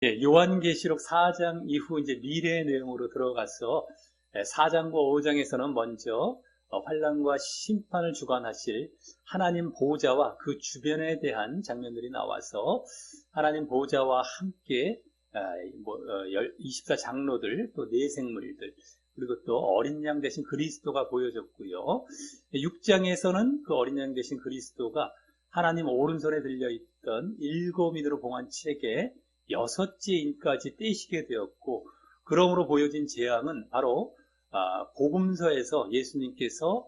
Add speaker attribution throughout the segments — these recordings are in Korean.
Speaker 1: 예, 요한계시록 4장 이후 이제 미래의 내용으로 들어가서 4장과 5장에서는 먼저 환난과 심판을 주관하실 하나님 보호자와 그 주변에 대한 장면들이 나와서 하나님 보호자와 함께 24장로들 또 내생물들 그리고 또 어린 양 대신 그리스도가 보여졌고요. 6장에서는 그 어린 양 대신 그리스도가 하나님 오른손에 들려있던 일곱인으로 봉한 책에 여섯째 인까지 떼시게 되었고, 그러므로 보여진 재앙은 바로 복음서에서 예수님께서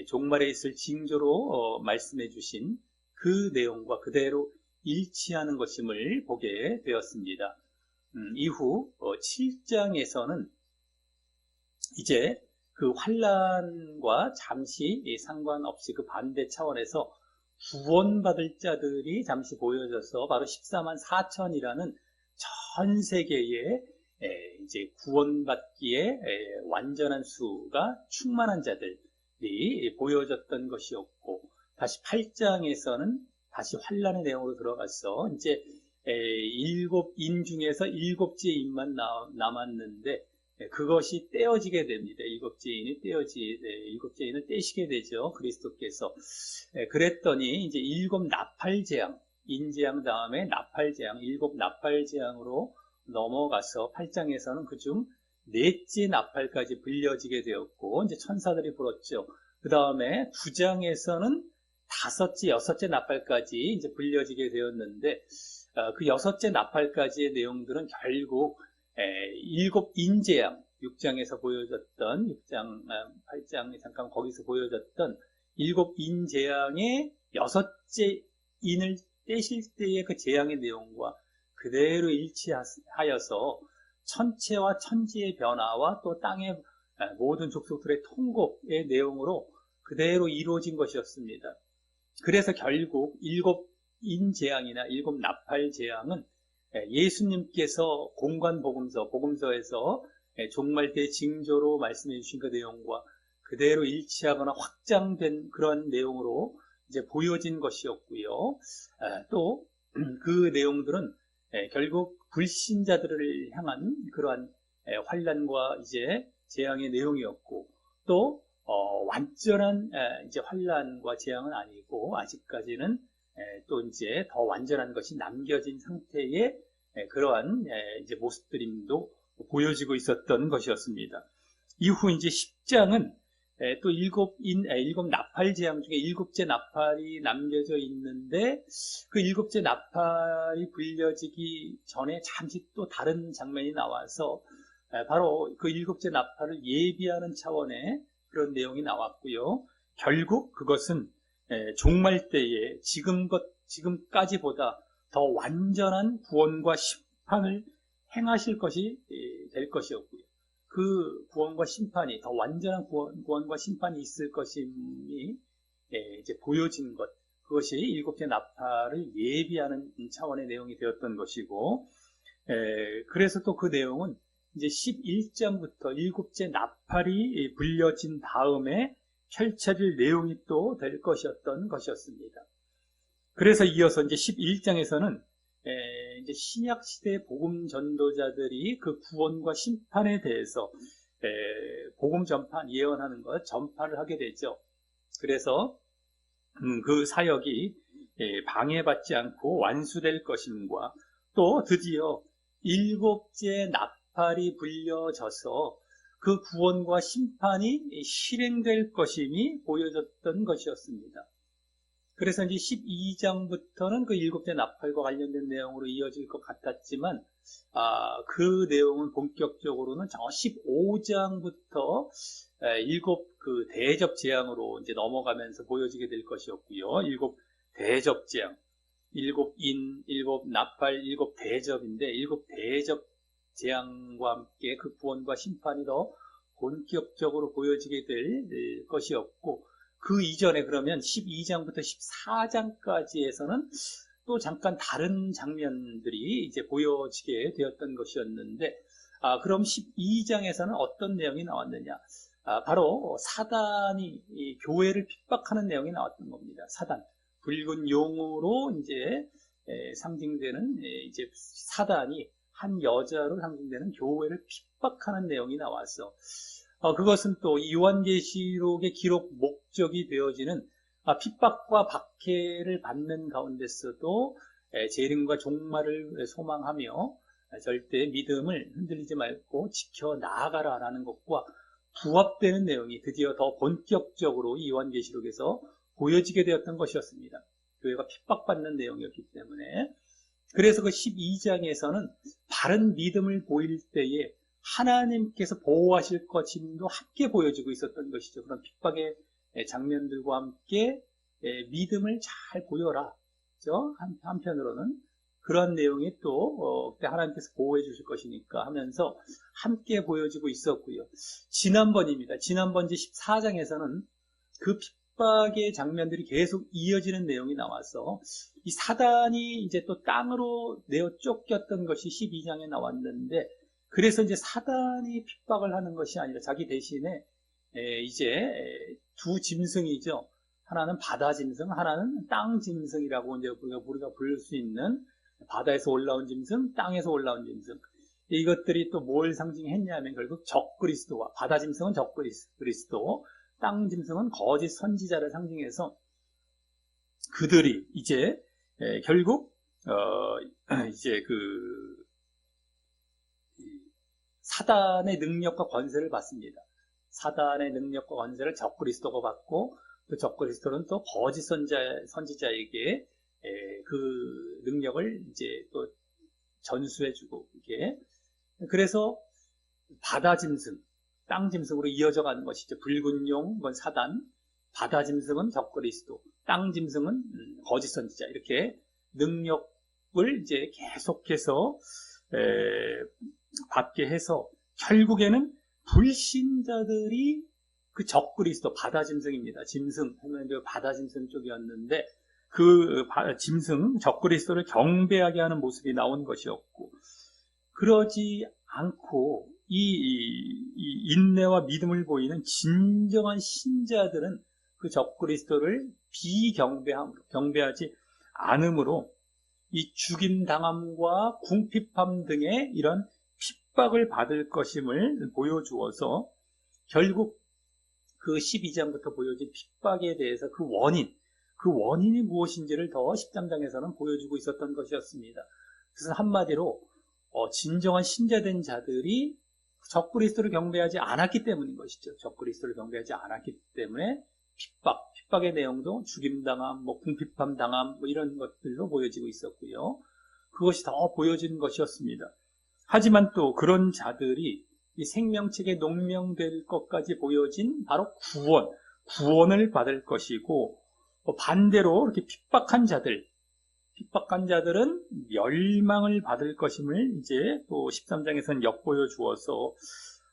Speaker 1: 종말에 있을 징조로 말씀해 주신 그 내용과 그대로 일치하는 것임을 보게 되었습니다. 이후 7장에서는 이제 그 환난과 잠시 상관없이 그 반대 차원에서 구원받을 자들이 잠시 보여져서 바로 14만 4천이라는 전 세계에 이제 구원받기에 완전한 수가 충만한 자들이 보여졌던 것이었고, 다시 8장에서는 다시 환란의 내용으로 들어가서 이제 일곱 인 중에서 일곱째 인만 남았는데 그것이 떼어지게 됩니다. 일곱째 인을 떼시게 되죠. 그리스도께서. 그랬더니 이제 일곱 나팔재앙, 인재앙 다음에 나팔재앙, 일곱 나팔재앙으로 넘어가서 8장에서는 그중 넷째 나팔까지 불려지게 되었고, 이제 천사들이 불었죠. 그 다음에 9장에서는 다섯째, 여섯째 나팔까지 이제 불려지게 되었는데, 그 여섯째 나팔까지의 내용들은 결국 일곱 인재앙, 6장에서 보여졌던, 6장, 8장, 잠깐 거기서 보여졌던 일곱 인재앙의 여섯째 인을 떼실 때의 그 재앙의 내용과 그대로 일치하여서 천체와 천지의 변화와 또 땅의 모든 족속들의 통곡의 내용으로 그대로 이루어진 것이었습니다. 그래서 결국 일곱 인재앙이나 일곱 나팔 재앙은 예수님께서 복음서에서 종말 때 징조로 말씀해 주신 그 내용과 그대로 일치하거나 확장된 그런 내용으로 이제 보여진 것이었고요. 또 그 내용들은 결국 불신자들을 향한 그러한 환란과 이제 재앙의 내용이었고, 또 완전한 이제 환란과 재앙은 아니고 아직까지는 또 이제 더 완전한 것이 남겨진 상태의 그러한 이제 모습들임도 보여지고 있었던 것이었습니다. 이후 이제 10장은 또 일곱 나팔 재앙 중에 일곱째 나팔이 남겨져 있는데, 그 일곱째 나팔이 불려지기 전에 잠시 또 다른 장면이 나와서 바로 그 일곱째 나팔을 예비하는 차원의 그런 내용이 나왔고요. 결국 그것은 종말 때에 지금까지보다 더 완전한 구원과 심판을 행하실 것이 될 것이었고요. 그 구원과 심판이 더 완전한 구원과 심판이 있을 것임이 이제 보여진 것, 그것이 일곱째 나팔을 예비하는 차원의 내용이 되었던 것이고, 그래서 또 그 내용은 이제 11장부터 일곱째 나팔이 불려진 다음에 펼쳐질 내용이 또 될 것이었던 것이었습니다. 그래서 이어서 이제 11장에서는 이제 신약 시대 복음 전도자들이 그 구원과 심판에 대해서 복음 전파 예언하는 것 전파를 하게 되죠. 그래서 그 사역이 방해받지 않고 완수될 것임과, 또 드디어 일곱째 나팔이 불려져서 그 구원과 심판이 실행될 것임이 보여졌던 것이었습니다. 그래서 이제 12장부터는 그 일곱째 나팔과 관련된 내용으로 이어질 것 같았지만, 그 내용은 본격적으로는 저 15장부터 일곱 그 대접 재앙으로 이제 넘어가면서 보여지게 될 것이었고요. 일곱 대접 재앙, 일곱 인, 일곱 나팔, 일곱 대접인데, 일곱 대접 재앙과 함께 그 구원과 심판이 더 본격적으로 보여지게 될 것이었고, 그 이전에 그러면 12장부터 14장까지에서는 또 잠깐 다른 장면들이 이제 보여지게 되었던 것이었는데, 그럼 12장에서는 어떤 내용이 나왔느냐? 바로 사단이 이 교회를 핍박하는 내용이 나왔던 겁니다. 사단. 붉은 용으로 이제 상징되는 이제 사단이 한 여자로 상징되는 교회를 핍박하는 내용이 나왔어. 그것은 또 요한계시록의 기록 목적이 되어지는 핍박과 박해를 받는 가운데서도 재림과 종말을 소망하며 절대 믿음을 흔들리지 말고 지켜 나아가라라는 것과 부합되는 내용이 드디어 더 본격적으로 이 요한계시록에서 보여지게 되었던 것이었습니다. 교회가 핍박받는 내용이었기 때문에. 그래서 그 12장에서는 바른 믿음을 보일 때에 하나님께서 보호하실 것임도 함께 보여지고 있었던 것이죠. 그런 핍박의 장면들과 함께 믿음을 잘 보여라. 그렇죠? 한편으로는 그런 내용이 또 하나님께서 보호해 주실 것이니까 하면서 함께 보여지고 있었고요. 지난번입니다. 지난번 이제 14장에서는 그 핍박의 장면들이 계속 이어지는 내용이 나와서 이 사단이 이제 또 땅으로 내어 쫓겼던 것이 12장에 나왔는데, 그래서 이제 사단이 핍박을 하는 것이 아니라 자기 대신에 이제 두 짐승이죠. 하나는 바다 짐승, 하나는 땅 짐승이라고 이제 우리가 부를 수 있는 바다에서 올라온 짐승, 땅에서 올라온 짐승. 이것들이 또 뭘 상징했냐면 결국 적그리스도와, 바다 짐승은 적그리스도, 땅 짐승은 거짓 선지자를 상징해서 그들이 이제 결국 이제 그 사단의 능력과 권세를 받습니다. 사단의 능력과 권세를 적그리스도가 받고, 그 적그리스도는 또 거짓 선지자에게 그 능력을 이제 또 전수해주고, 이게 그래서 바다 짐승, 땅 짐승으로 이어져 가는 것이죠. 붉은 용, 그건 사단, 바다 짐승은 적그리스도, 땅 짐승은 거짓 선지자, 이렇게 능력을 이제 계속해서 받게 해서 결국에는 불신자들이 그 적그리스도, 바다 짐승입니다. 짐승 하면 바다 짐승 쪽이었는데 그 짐승 적그리스도를 경배하게 하는 모습이 나온 것이었고, 그러지 않고 이 인내와 믿음을 보이는 진정한 신자들은 그 적그리스도를 경배하지 않으므로 이 죽임 당함과 궁핍함 등의 이런 핍박을 받을 것임을 보여주어서 결국 그 12장부터 보여진 핍박에 대해서 그 원인이 무엇인지를 더 13장에서는 보여주고 있었던 것이었습니다. 그래서 한마디로 진정한 신자된 자들이 적그리스도를 경배하지 않았기 때문인 것이죠. 적그리스도를 경배하지 않았기 때문에 핍박의 내용도 죽임당함, 궁핍함 당함, 이런 것들로 보여지고 있었고요. 그것이 더 보여진 것이었습니다. 하지만 또 그런 자들이 이 생명책에 농명될 것까지 보여진 바로 구원을 받을 것이고, 반대로 이렇게 핍박한 자들은 멸망을 받을 것임을 이제 또 13장에서는 엿보여 주어서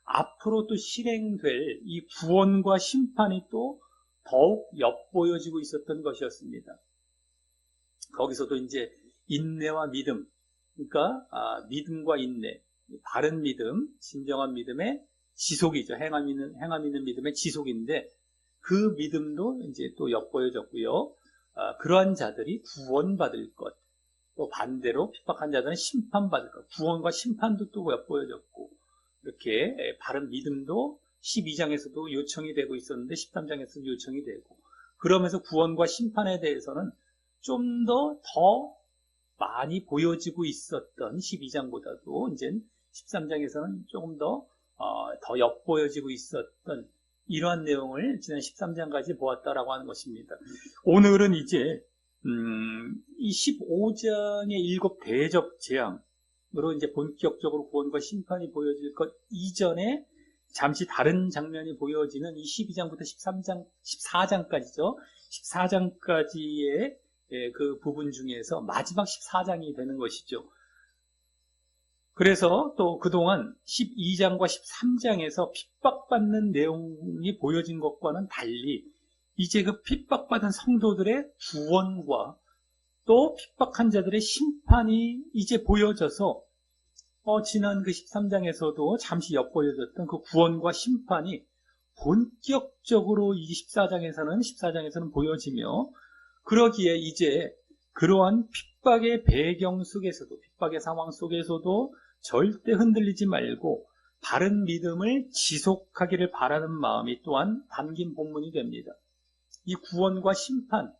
Speaker 1: 앞으로 또 실행될 이 구원과 심판이 또 더욱 엿보여지고 있었던 것이었습니다. 거기서도 이제 인내와 믿음, 그러니까 믿음과 인내, 바른 믿음, 진정한 믿음의 지속이죠. 행함 있는 믿음의 지속인데 그 믿음도 이제 또 엿보여졌고요. 그러한 자들이 구원받을 것, 또 반대로 핍박한 자들은 심판받을 것, 구원과 심판도 또 엿보여졌고, 이렇게 바른 믿음도 12장에서도 요청이 되고 있었는데 13장에서도 요청이 되고, 그러면서 구원과 심판에 대해서는 좀 더 많이 보여지고 있었던 12장보다도 이제 13장에서는 조금 더 엿보여지고 있었던 이러한 내용을 지난 13장까지 보았다라고 하는 것입니다. 오늘은 이제 이 15장의 7 대적 재앙으로 이제 본격적으로 구원과 심판이 보여질 것 이전에 잠시 다른 장면이 보여지는 이 12장부터 14장까지죠. 14장까지의 그 부분 중에서 마지막 14장이 되는 것이죠. 그래서 또 그동안 12장과 13장에서 핍박받는 내용이 보여진 것과는 달리 이제 그 핍박받은 성도들의 구원과 또 핍박한 자들의 심판이 이제 보여져서 지난 그 13장에서도 잠시 엿보여졌던 그 구원과 심판이 본격적으로 이 14장에서는 보여지며, 그러기에 이제 그러한 핍박의 배경 속에서도, 핍박의 상황 속에서도 절대 흔들리지 말고 바른 믿음을 지속하기를 바라는 마음이 또한 담긴 본문이 됩니다. 이 구원과 심판,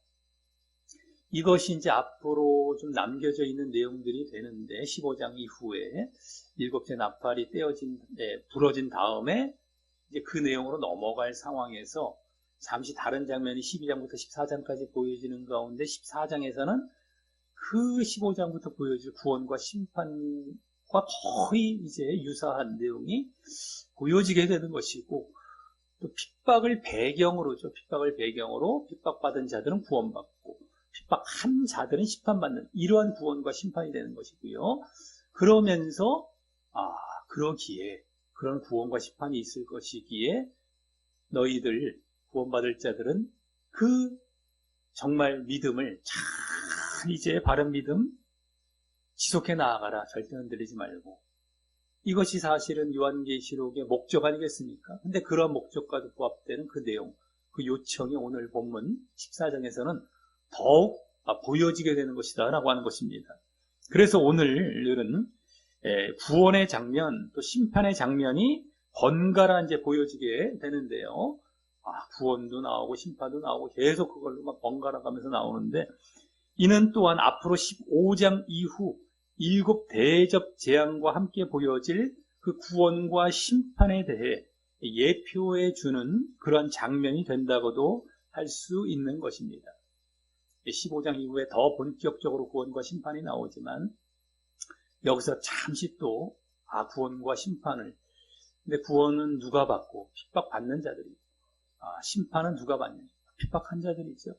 Speaker 1: 이것이 이제 앞으로 좀 남겨져 있는 내용들이 되는데 15장 이후에 일곱째 나팔이 부러진 다음에 이제 그 내용으로 넘어갈 상황에서 잠시 다른 장면이 12장부터 14장까지 보여지는 가운데 14장에서는 그 15장부터 보여질 구원과 심판과 거의 이제 유사한 내용이 보여지게 되는 것이고, 또 핍박을 배경으로 핍박받은 자들은 구원받고 핍박한 자들은 심판받는 이러한 구원과 심판이 되는 것이고요. 그러면서 그러기에 그런 구원과 심판이 있을 것이기에 너희들 구원받을 자들은 그 정말 믿음을 잘 이제 바른 믿음 지속해 나아가라. 절대 흔들리지 말고. 이것이 사실은 요한계시록의 목적 아니겠습니까? 근데 그런 목적과도 부합되는 그 내용, 그 요청이 오늘 본문 14장에서는 더욱 보여지게 되는 것이다 라고 하는 것입니다. 그래서 오늘은 구원의 장면, 또 심판의 장면이 번갈아 이제 보여지게 되는데요. 구원도 나오고 심판도 나오고 계속 그걸로 막 번갈아 가면서 나오는데, 이는 또한 앞으로 15장 이후 7 대접 재앙과 함께 보여질 그 구원과 심판에 대해 예표해 주는 그런 장면이 된다고도 할 수 있는 것입니다. 15장 이후에 더 본격적으로 구원과 심판이 나오지만 여기서 잠시 또 구원과 심판을, 근데 구원은 누가 받고 핍박받는 자들이, 심판은 누가 받냐, 핍박한 자들이죠.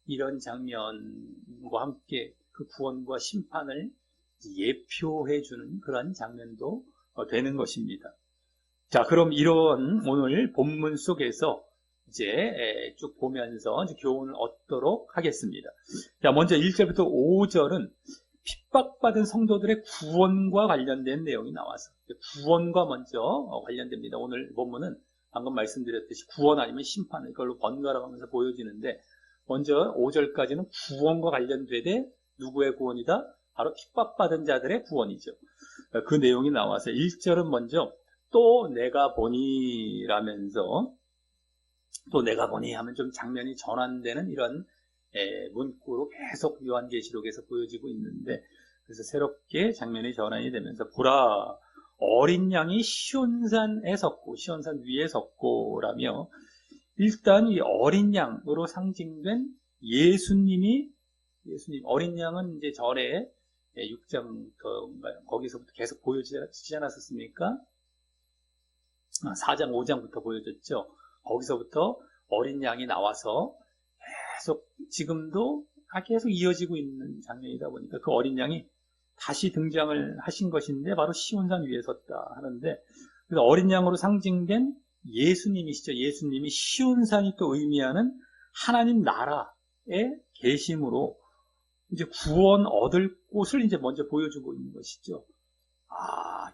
Speaker 1: 이런 장면과 함께 그 구원과 심판을 예표해 주는 그런 장면도 되는 것입니다. 자, 그럼 이런 오늘 본문 속에서 이제 쭉 보면서 이제 교훈을 얻도록 하겠습니다. 자, 먼저 1절부터 5절은 핍박받은 성도들의 구원과 관련된 내용이 나와서 구원과 먼저 관련됩니다. 오늘 본문은 방금 말씀드렸듯이 구원 아니면 심판, 이걸로 번갈아 가면서 보여지는데, 먼저 5절까지는 구원과 관련되되 누구의 구원이다? 바로 핍박받은 자들의 구원이죠. 그 내용이 나와서 1절은 먼저 또 내가 보니 라면서, 또 내가 보니 하면 좀 장면이 전환되는 이런 문구로 계속 요한계시록에서 보여지고 있는데, 그래서 새롭게 장면이 전환이 되면서 보라 어린 양이 시온산에 섰고 시온산 위에 섰고 라며, 일단 이 어린 양으로 상징된 예수님, 어린 양은 이제 전에 6장 거기서부터 계속 보여지지 않았었습니까? 4장 5장부터 보여졌죠. 거기서부터 어린 양이 나와서 계속 지금도 계속 이어지고 있는 장면이다 보니까 그 어린 양이 다시 등장을 하신 것인데 바로 시온산 위에 섰다 하는데, 그래서 어린 양으로 상징된 예수님이시죠. 예수님이 시온산이 또 의미하는 하나님 나라에 계심으로 이제 구원 얻을 곳을 이제 먼저 보여주고 있는 것이죠.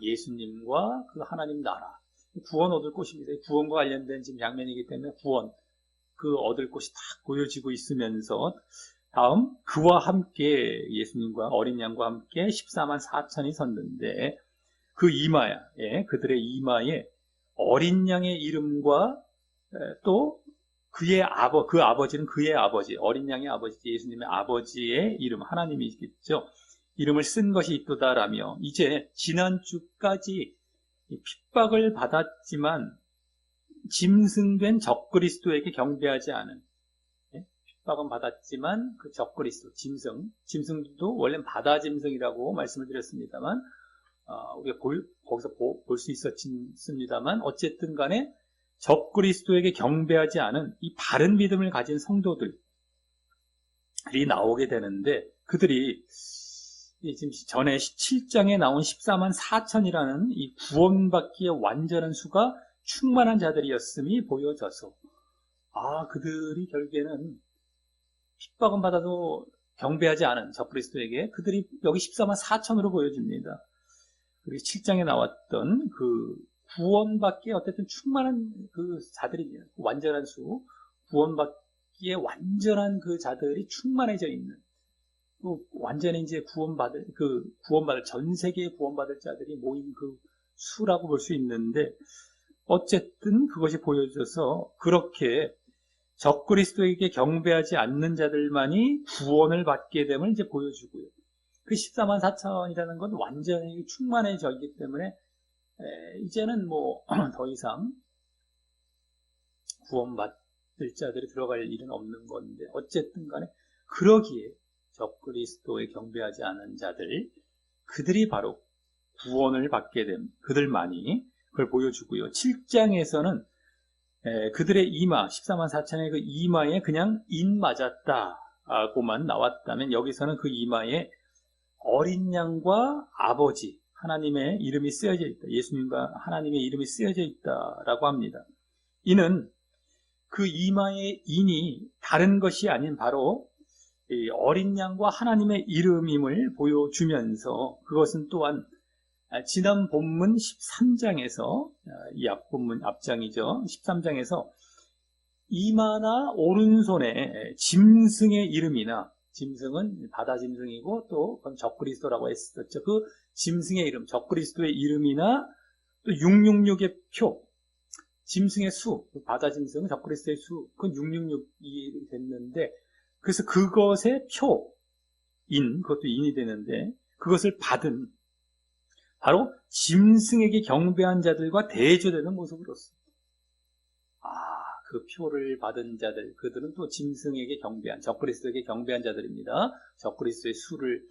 Speaker 1: 예수님과 그 하나님 나라, 구원 얻을 곳입니다. 구원과 관련된 지금 장면이기 때문에 구원, 그 얻을 곳이 딱 보여지고 있으면서, 다음 그와 함께 예수님과 어린 양과 함께 14만 4천이 섰는데, 그 이마에, 그들의 이마에 어린 양의 이름과 또 그 아버지는 그의 아버지, 어린 양의 아버지, 예수님의 아버지의 이름, 하나님이겠죠. 이름을 쓴 것이 있도다라며, 이제 지난주까지 핍박을 받았지만 짐승된 적그리스도에게 경배하지 않은, 핍박은 받았지만 그 적그리스도, 짐승도 원래는 바다 짐승이라고 말씀을 드렸습니다만, 우리가 거기서 볼 수 있었습니다만, 어쨌든 간에 적그리스도에게 경배하지 않은 이 바른 믿음을 가진 성도들이 나오게 되는데, 그들이 지금 전에 7장에 나온 14만 4천이라는 이 구원받기에 완전한 수가 충만한 자들이었음이 보여져서, 그들이 결국에는 핍박은 받아도 경배하지 않은 적그리스도에게 그들이 여기 14만 4천으로 보여집니다. 그리고 7장에 나왔던 그 구원받기에 어쨌든 충만한 그 자들입니다. 완전한 수, 구원받기에 완전한 그 자들이 충만해져 있는, 또 완전히 이제 구원받을 전 세계에 구원받을 자들이 모인 그 수라고 볼 수 있는데, 어쨌든 그것이 보여져서 그렇게 적그리스도에게 경배하지 않는 자들만이 구원을 받게 됨을 이제 보여주고요. 그 14만 4천이라는 건 완전히 충만해져 있기 때문에 이제는 뭐 더 이상 구원받을 자들이 들어갈 일은 없는 건데, 어쨌든 간에 그러기에 적그리스도에 경배하지 않은 자들, 그들이 바로 구원을 받게 됨, 그들만이 그걸 보여주고요. 7장에서는 그들의 이마, 14만 4천의 그 이마에 그냥 인 맞았다고만 나왔다면, 여기서는 그 이마에 어린 양과 아버지, 하나님의 이름이 쓰여져 있다. 예수님과 하나님의 이름이 쓰여져 있다라고 합니다. 이는 그 이마의 인이 다른 것이 아닌 바로 어린 양과 하나님의 이름임을 보여주면서, 그것은 또한 지난 본문 13장에서, 이 앞본문 앞장이죠. 13장에서 이마나 오른손에 짐승의 이름이나, 짐승은 바다 짐승이고 또 그건 적그리스도라고 했었죠. 그 짐승의 이름, 적그리스도의 이름이나 또 666의 표, 짐승의 수, 바다 짐승은 적그리스도의 수, 그건 666이 됐는데, 그래서 그것의 표인, 그것도 인이 되는데, 그것을 받은 바로 짐승에게 경배한 자들과 대조되는 모습으로서, 그 표를 받은 자들, 그들은 또 짐승에게 경배한, 적그리스도에게 경배한 자들입니다. 적그리스도의 수를,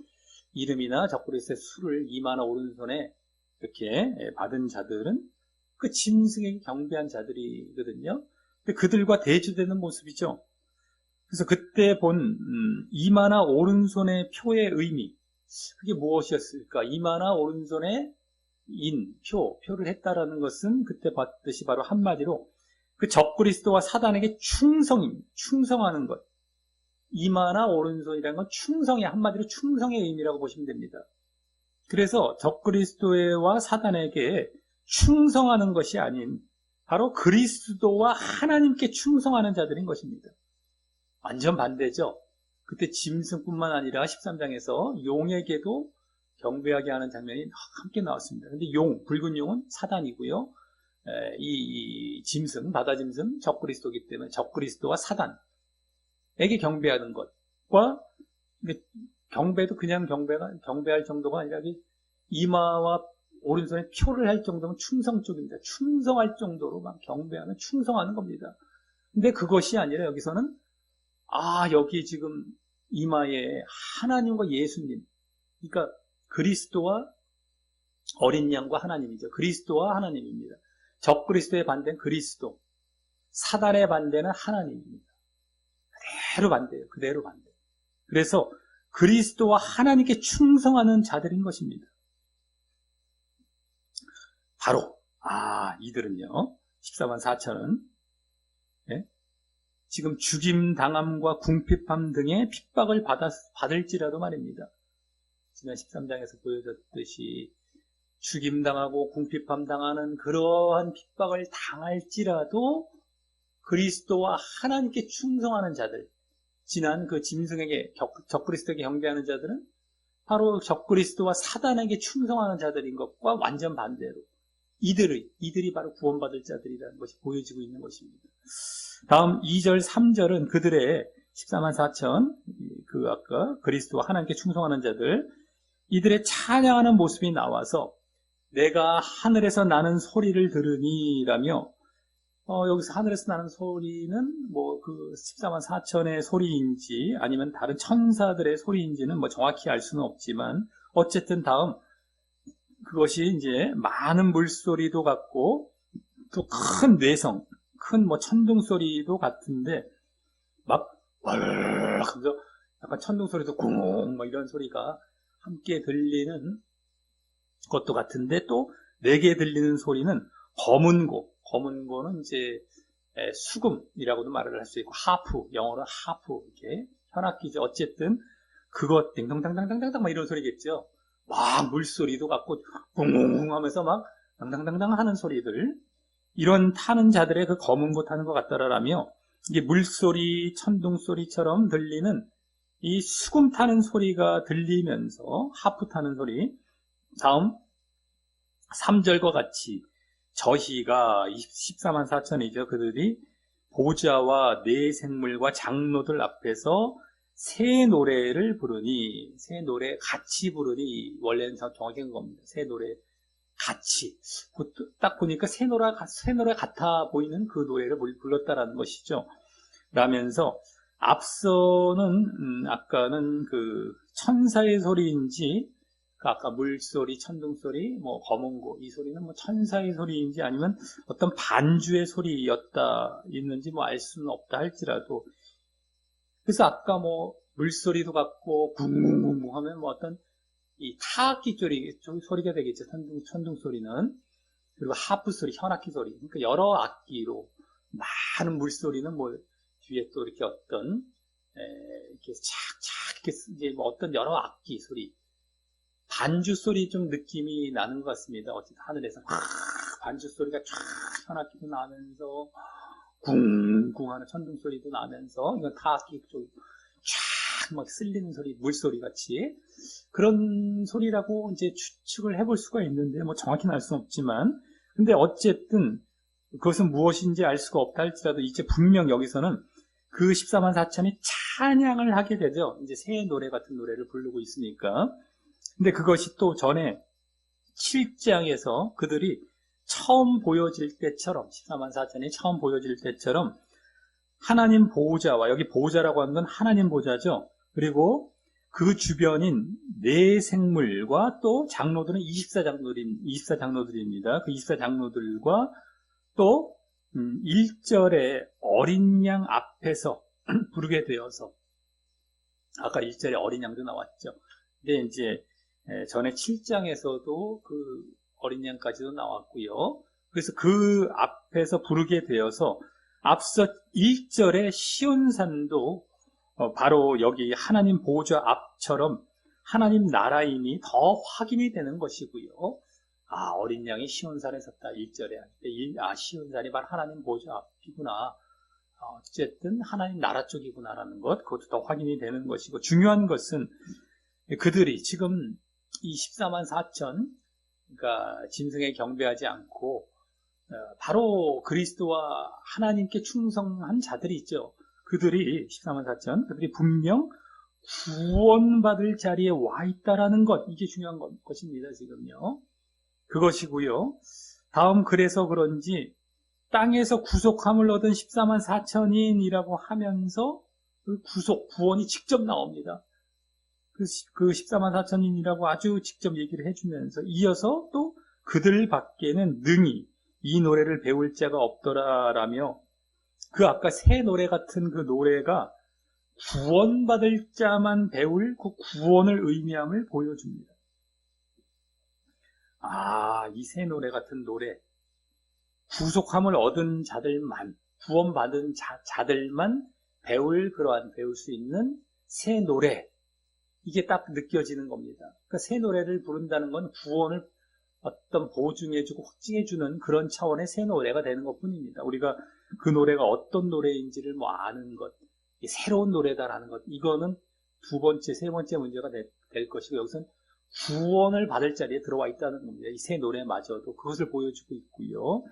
Speaker 1: 이름이나 적그리스도의 수를 이마나 오른손에 이렇게 받은 자들은 그 짐승에게 경배한 자들이거든요. 그들과 대조되는 모습이죠. 그래서 그때 본 이마나 오른손의 표의 의미, 그게 무엇이었을까? 이마나 오른손에 표를 했다라는 것은 그때 봤듯이 바로 한마디로 그 적그리스도와 사단에게 충성하는 것. 이마나 오른손이라는 건 충성의, 한마디로 충성의 의미라고 보시면 됩니다. 그래서 적그리스도와 사단에게 충성하는 것이 아닌 바로 그리스도와 하나님께 충성하는 자들인 것입니다. 완전 반대죠. 그때 짐승뿐만 아니라 13장에서 용에게도 경배하게 하는 장면이 함께 나왔습니다. 근데 붉은 용은 사단이고요. 이 짐승, 바다 짐승, 적그리스도이기 때문에 적그리스도와 사단에게 경배하는 것과, 경배도 그냥 경배할 정도가 아니라 이마와 오른손에 표를 할 정도면 충성 쪽입니다. 충성할 정도로 막 경배하는, 충성하는 겁니다. 근데 그것이 아니라 여기서는 여기 지금 이마에 하나님과 예수님, 그러니까 그리스도와 어린 양과 하나님이죠. 그리스도와 하나님입니다. 적그리스도의 반대는 그리스도, 사단의 반대는 하나님입니다. 그대로 반대예요. 그대로 반대. 그래서 그리스도와 하나님께 충성하는 자들인 것입니다. 바로 이들은요, 14만 4천은 지금 죽임 당함과 궁핍함 등의 핍박을 받을지라도 말입니다. 지난 13장에서 보여줬듯이 죽임당하고 궁핍함 당하는 그러한 핍박을 당할지라도 그리스도와 하나님께 충성하는 자들, 지난 그 짐승에게, 적그리스도에게 경배하는 자들은 바로 적그리스도와 사단에게 충성하는 자들인 것과 완전 반대로 이들이 바로 구원받을 자들이라는 것이 보여지고 있는 것입니다. 다음 2절, 3절은 그들의 14만 4천, 아까 그리스도와 하나님께 충성하는 자들, 이들의 찬양하는 모습이 나와서 내가 하늘에서 나는 소리를 들으니라며, 여기서 하늘에서 나는 소리는 그 14만 4천의 소리인지 아니면 다른 천사들의 소리인지는 정확히 알 수는 없지만, 어쨌든 다음 그것이 이제 많은 물소리도 같고 또 큰 뇌성, 큰 천둥 소리도 같은데 막 하면서 약간 천둥 소리도 쿵 이런 소리가 함께 들리는 것도 같은데, 또 내게 들리는 소리는 검은고는 이제 수금이라고도 말을 할 수 있고, 하프, 영어로 하프, 이렇게 현악기죠. 어쨌든 그것 땡당당당당당 막 이런 소리겠죠. 막 물소리도 같고 쿵 하면서 막 당당당당 하는 소리들, 이런 타는 자들의 그 검은 고 타는 것 같더라라며, 이게 물소리, 천둥소리처럼 들리는 이 수금 타는 소리가 들리면서 하프 타는 소리, 다음 3절과 같이 저희가 14만 4천이죠. 그들이 보좌와 네 생물과 장로들 앞에서 새 노래를 부르니, 새 노래 같이 부르니, 원래는 정확히 겁니다. 새 노래 같이. 딱 보니까 새 노래 같아 보이는 그 노래를 불렀다라는 것이죠. 라면서 앞서는 아까는 그 천사의 소리인지, 아까 물소리, 천둥소리, 뭐 검은고 이 소리는 뭐 천사의 소리인지 아니면 어떤 반주의 소리였다 있는지 뭐 알 수는 없다 할지라도, 그래서 아까 뭐 물소리도 같고 쿵쿵쿵 하면 뭐 어떤 이 타악기 소리가 되겠죠. 천둥 소리는. 그리고 하프 소리, 현악기 소리. 그러니까 여러 악기로 많은 물소리는 뭐 뒤에 또 이렇게 어떤 이렇게 착착 이렇게 이제 뭐 어떤 여러 악기 소리, 반주 소리 좀 느낌이 나는 것 같습니다. 어쨌든 하늘에서 반주 소리가 쫙 현악기도 나면서 쿵쿵 하는 천둥 소리도 나면서, 이건 타악기 쪽 쫙 막 쓸리는 소리, 물소리 같이 그런 소리라고 이제 추측을 해볼 수가 있는데, 뭐 정확히는 알 수는 없지만, 근데 어쨌든 그것은 무엇인지 알 수가 없다 할지라도 이제 분명 여기서는 그 14만 4천이 찬양을 하게 되죠. 이제 새 노래 같은 노래를 부르고 있으니까. 근데 그것이 또 전에 7장에서 그들이 처음 보여질 때처럼, 14만 4천이 처음 보여질 때처럼 하나님 보호자와, 여기 보호자라고 하는 건 하나님 보호자죠. 그리고 그 주변인 네 생물과 또 장로들은 24장로들입니다. 그 24장로들과 또 1절에 어린 양 앞에서 부르게 되어서, 아까 1절에 어린 양도 나왔죠. 근데 이제 전에 7장에서도 그 어린 양까지도 나왔고요. 그래서 그 앞에서 부르게 되어서 앞서 1절에 시온산도 바로 여기 하나님 보호자 앞처럼 하나님 나라임이 더 확인이 되는 것이고요. 아, 어린 양이 시온산에 섰다 1절에 할 때, 시온산이 바로 하나님 보호자 앞이구나, 어쨌든 하나님 나라 쪽이구나라는 것, 그것도 더 확인이 되는 것이고, 중요한 것은 그들이 지금 이 14만 4천, 그러니까 짐승에 경배하지 않고 바로 그리스도와 하나님께 충성한 자들이 있죠. 그들이 14만 4천, 그들이 분명 구원받을 자리에 와 있다라는 것, 이게 중요한 것입니다. 지금요. 그것이고요. 다음, 그래서 그런지 땅에서 구속함을 얻은 14만 4천인이라고 하면서 그 구원이 직접 나옵니다. 그 14만 4천인이라고 아주 직접 얘기를 해주면서 이어서 또 그들 밖에는 능히 이 노래를 배울 자가 없더라라며, 그 아까 새 노래 같은 그 노래가 구원받을 자만 배울 그 구원을 의미함을 보여줍니다. 이 새 노래 같은 노래, 구속함을 얻은 자들만, 구원받은 자들만 배울 수 있는 새 노래, 이게 딱 느껴지는 겁니다. 그러니까 새 노래를 부른다는 건 구원을 어떤 보증해주고 확증해주는 그런 차원의 새 노래가 되는 것 뿐입니다. 우리가 그 노래가 어떤 노래인지를 뭐 아는 것, 새로운 노래다라는 것, 이거는 두 번째, 세 번째 문제가 될 것이고, 여기서는 구원을 받을 자리에 들어와 있다는 겁니다. 이 새 노래마저도 그것을 보여주고 있고요.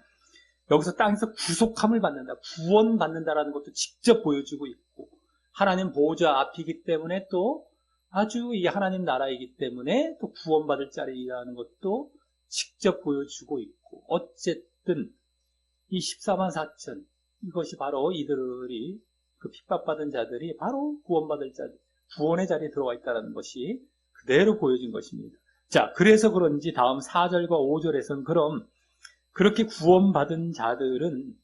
Speaker 1: 여기서 땅에서 구속함을 받는다, 구원받는다라는 것도 직접 보여주고 있고, 하나님 보호자 앞이기 때문에 또 아주 이 하나님 나라이기 때문에 또 구원받을 자리라는 것도 직접 보여주고 있고, 어쨌든 이 14만 4천, 이것이 바로 이들이, 그 핍박받은 자들이 바로 구원받을 자들, 구원의 자리에 들어와 있다는 것이 그대로 보여진 것입니다. 자, 그래서 그런지 다음 4절과 5절에서는 그럼 그렇게 구원받은 자들은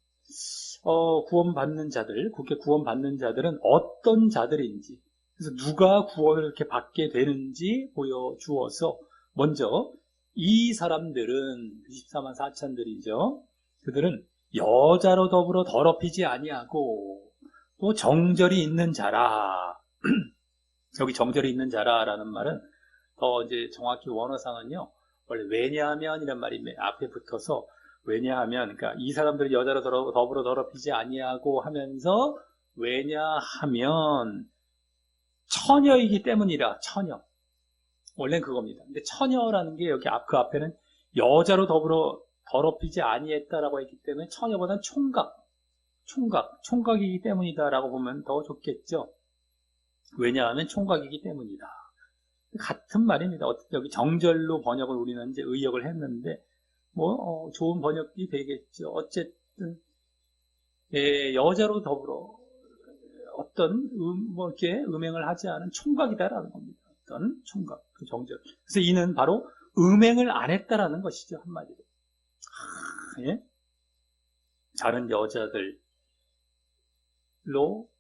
Speaker 1: 그렇게 구원받는 자들은 어떤 자들인지, 그래서 누가 구원을 이렇게 받게 되는지 보여주어서, 먼저 이 사람들은 24만 4천들이죠. 그들은 여자로 더불어 더럽히지 아니하고 또 정절이 있는 자라. 여기 정절이 있는 자라라는 말은 더 이제 정확히 원어상은요, 원래 왜냐하면이란 말이 앞에 붙어서, 왜냐하면, 그러니까 이 사람들이 여자로 더불어 더럽히지 아니하고 하면서, 왜냐하면 처녀이기 때문이라. 처녀. 원래는 그겁니다. 근데 처녀라는 게 여기 그 앞에는 여자로 더불어 더럽히지 아니했다라고 했기 때문에 처녀보다는 총각이기 때문이다라고 보면 더 좋겠죠. 왜냐하면 총각이기 때문이다. 같은 말입니다. 여기 정절로 번역을 우리는 이제 의역을 했는데 좋은 번역이 되겠죠. 어쨌든 여자로 더불어 어떤 이렇게 음행을 하지 않은 총각이다라는 겁니다. 어떤 총각, 그 정절. 그래서 이는 바로 음행을 안 했다라는 것이죠, 한마디로. 예? 다른 여자들로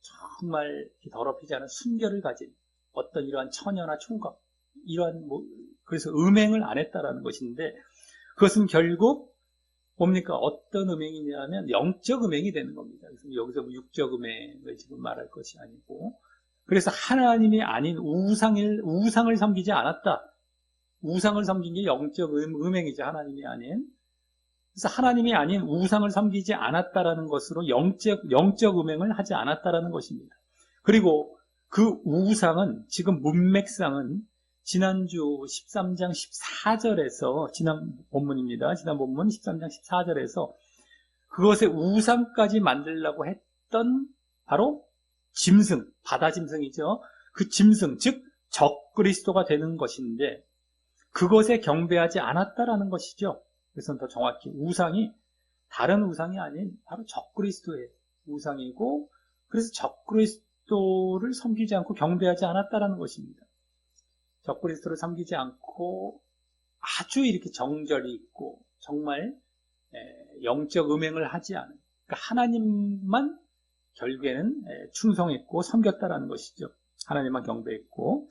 Speaker 1: 정말 더럽히지 않은 순결을 가진 어떤 이러한 처녀나 총각, 이러한 그래서 음행을 안 했다라는 것인데, 그것은 결국 뭡니까? 어떤 음행이냐면 영적 음행이 되는 겁니다. 그래서 여기서 육적 음행을 지금 말할 것이 아니고, 그래서 하나님이 아닌 우상을 섬기지 않았다. 우상을 섬긴 게 영적 음행이죠. 하나님이 아닌. 그래서 하나님이 아닌 우상을 섬기지 않았다라는 것으로 영적 음행을 하지 않았다라는 것입니다. 그리고 그 우상은, 지금 문맥상은 지난주 13장 14절에서, 지난 본문입니다. 지난 본문 13장 14절에서 그것의 우상까지 만들려고 했던 바로 짐승, 바다 짐승이죠. 그 짐승, 즉 적그리스도가 되는 것인데 그것에 경배하지 않았다라는 것이죠. 그래서 더 정확히 우상이 다른 우상이 아닌 바로 적그리스도의 우상이고, 그래서 적그리스도를 섬기지 않고 경배하지 않았다라는 것입니다. 적그리스도를 섬기지 않고 아주 이렇게 정절이 있고 정말 영적 음행을 하지 않은, 그러니까 하나님만 결국에는 충성했고 섬겼다라는 것이죠. 하나님만 경배했고.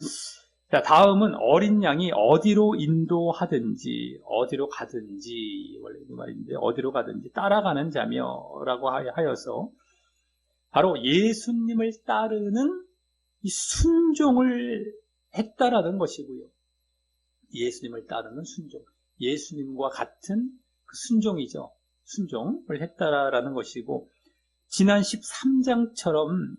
Speaker 1: 자, 다음은 어린 양이 어디로 인도하든지 어디로 가든지, 원래 그 말인데 어디로 가든지 따라가는 자며라고 하여서 바로 예수님을 따르는 이 순종을 했다라는 것이고요. 예수님을 따르는 순종, 예수님과 같은 그 순종이죠. 순종을 했다라는 것이고, 지난 13장처럼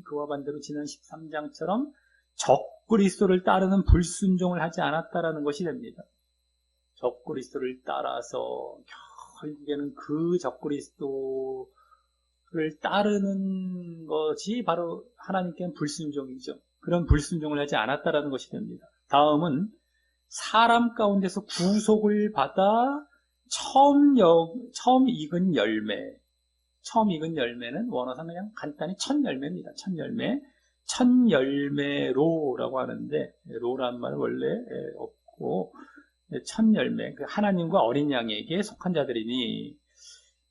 Speaker 1: 그와 반대로 지난 13장처럼 적그리스도를 따르는 불순종을 하지 않았다라는 것이 됩니다. 적그리스도를 따라서 결국에는 그 적그리스도를 따르는 것이 바로 하나님께는 불순종이죠. 그런 불순종을 하지 않았다라는 것이 됩니다. 다음은 사람 가운데서 구속을 받아 처음 익은 열매. 처음 익은 열매는 원어상 그냥 간단히 첫 열매입니다. 첫 열매. 첫 열매로라고 하는데, 로라는 말은 원래 없고, 첫 열매, 하나님과 어린 양에게 속한 자들이니,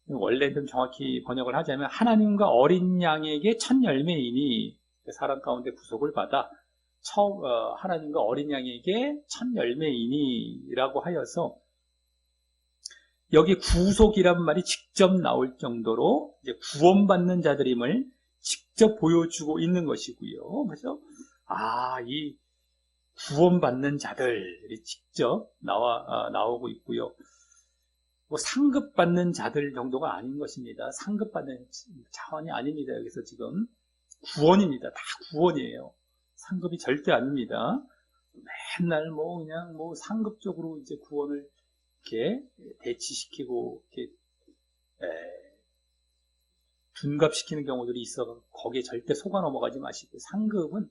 Speaker 1: 원래 좀 정확히 번역을 하자면 하나님과 어린 양에게 첫 열매이니, 사람 가운데 구속을 받아 하나님과 어린 양에게 첫 열매이니 라고 하여서, 여기 구속이란 말이 직접 나올 정도로 이제 구원받는 자들임을 직접 보여주고 있는 것이고요. 그래서 이 구원받는 자들이 직접 나오고 있고요. 상급받는 자들 정도가 아닌 것입니다. 상급받는 차원이 아닙니다. 여기서 지금 구원입니다. 다 구원이에요. 상급이 절대 아닙니다. 맨날 그냥 상급적으로 이제 구원을 이렇게 대치시키고 이렇게 둔갑시키는 경우들이 있어 거기에 절대 속아 넘어가지 마시고, 상급은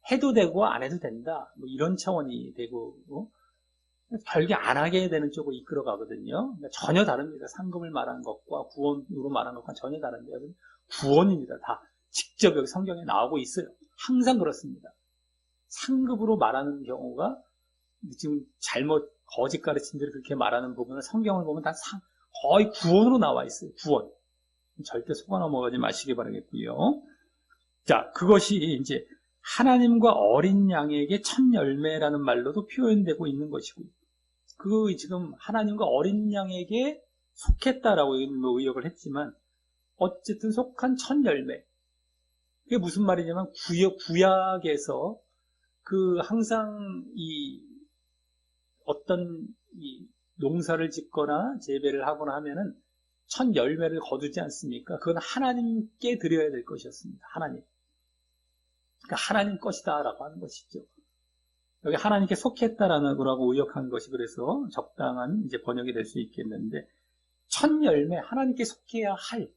Speaker 1: 해도 되고 안 해도 된다, 이런 차원이 되고 별게 안 하게 되는 쪽으로 이끌어 가거든요. 그러니까 전혀 다릅니다. 상급을 말하는 것과 구원으로 말하는 것과 전혀 다른데, 구원입니다. 다 직접 여기 성경에 나오고 있어요. 항상 그렇습니다. 상급으로 말하는 경우가 지금 거짓 가르침들이 그렇게 말하는 부분은 성경을 보면 다 거의 구원으로 나와 있어요. 구원. 절대 속아 넘어가지 마시기 바라겠고요. 자, 그것이 이제 하나님과 어린 양에게 첫 열매라는 말로도 표현되고 있는 것이고요. 지금 하나님과 어린 양에게 속했다라고 의역을 했지만, 어쨌든 속한 첫 열매. 그게 무슨 말이냐면, 구약에서 항상 어떤 농사를 짓거나 재배를 하거나 하면은 첫 열매를 거두지 않습니까? 그건 하나님께 드려야 될 것이었습니다. 하나님. 그러니까 하나님 것이다라고 하는 것이죠. 여기 하나님께 속했다라는 거라고 의역한 것이 그래서 적당한 이제 번역이 될 수 있겠는데, 첫 열매, 하나님께 속해야 할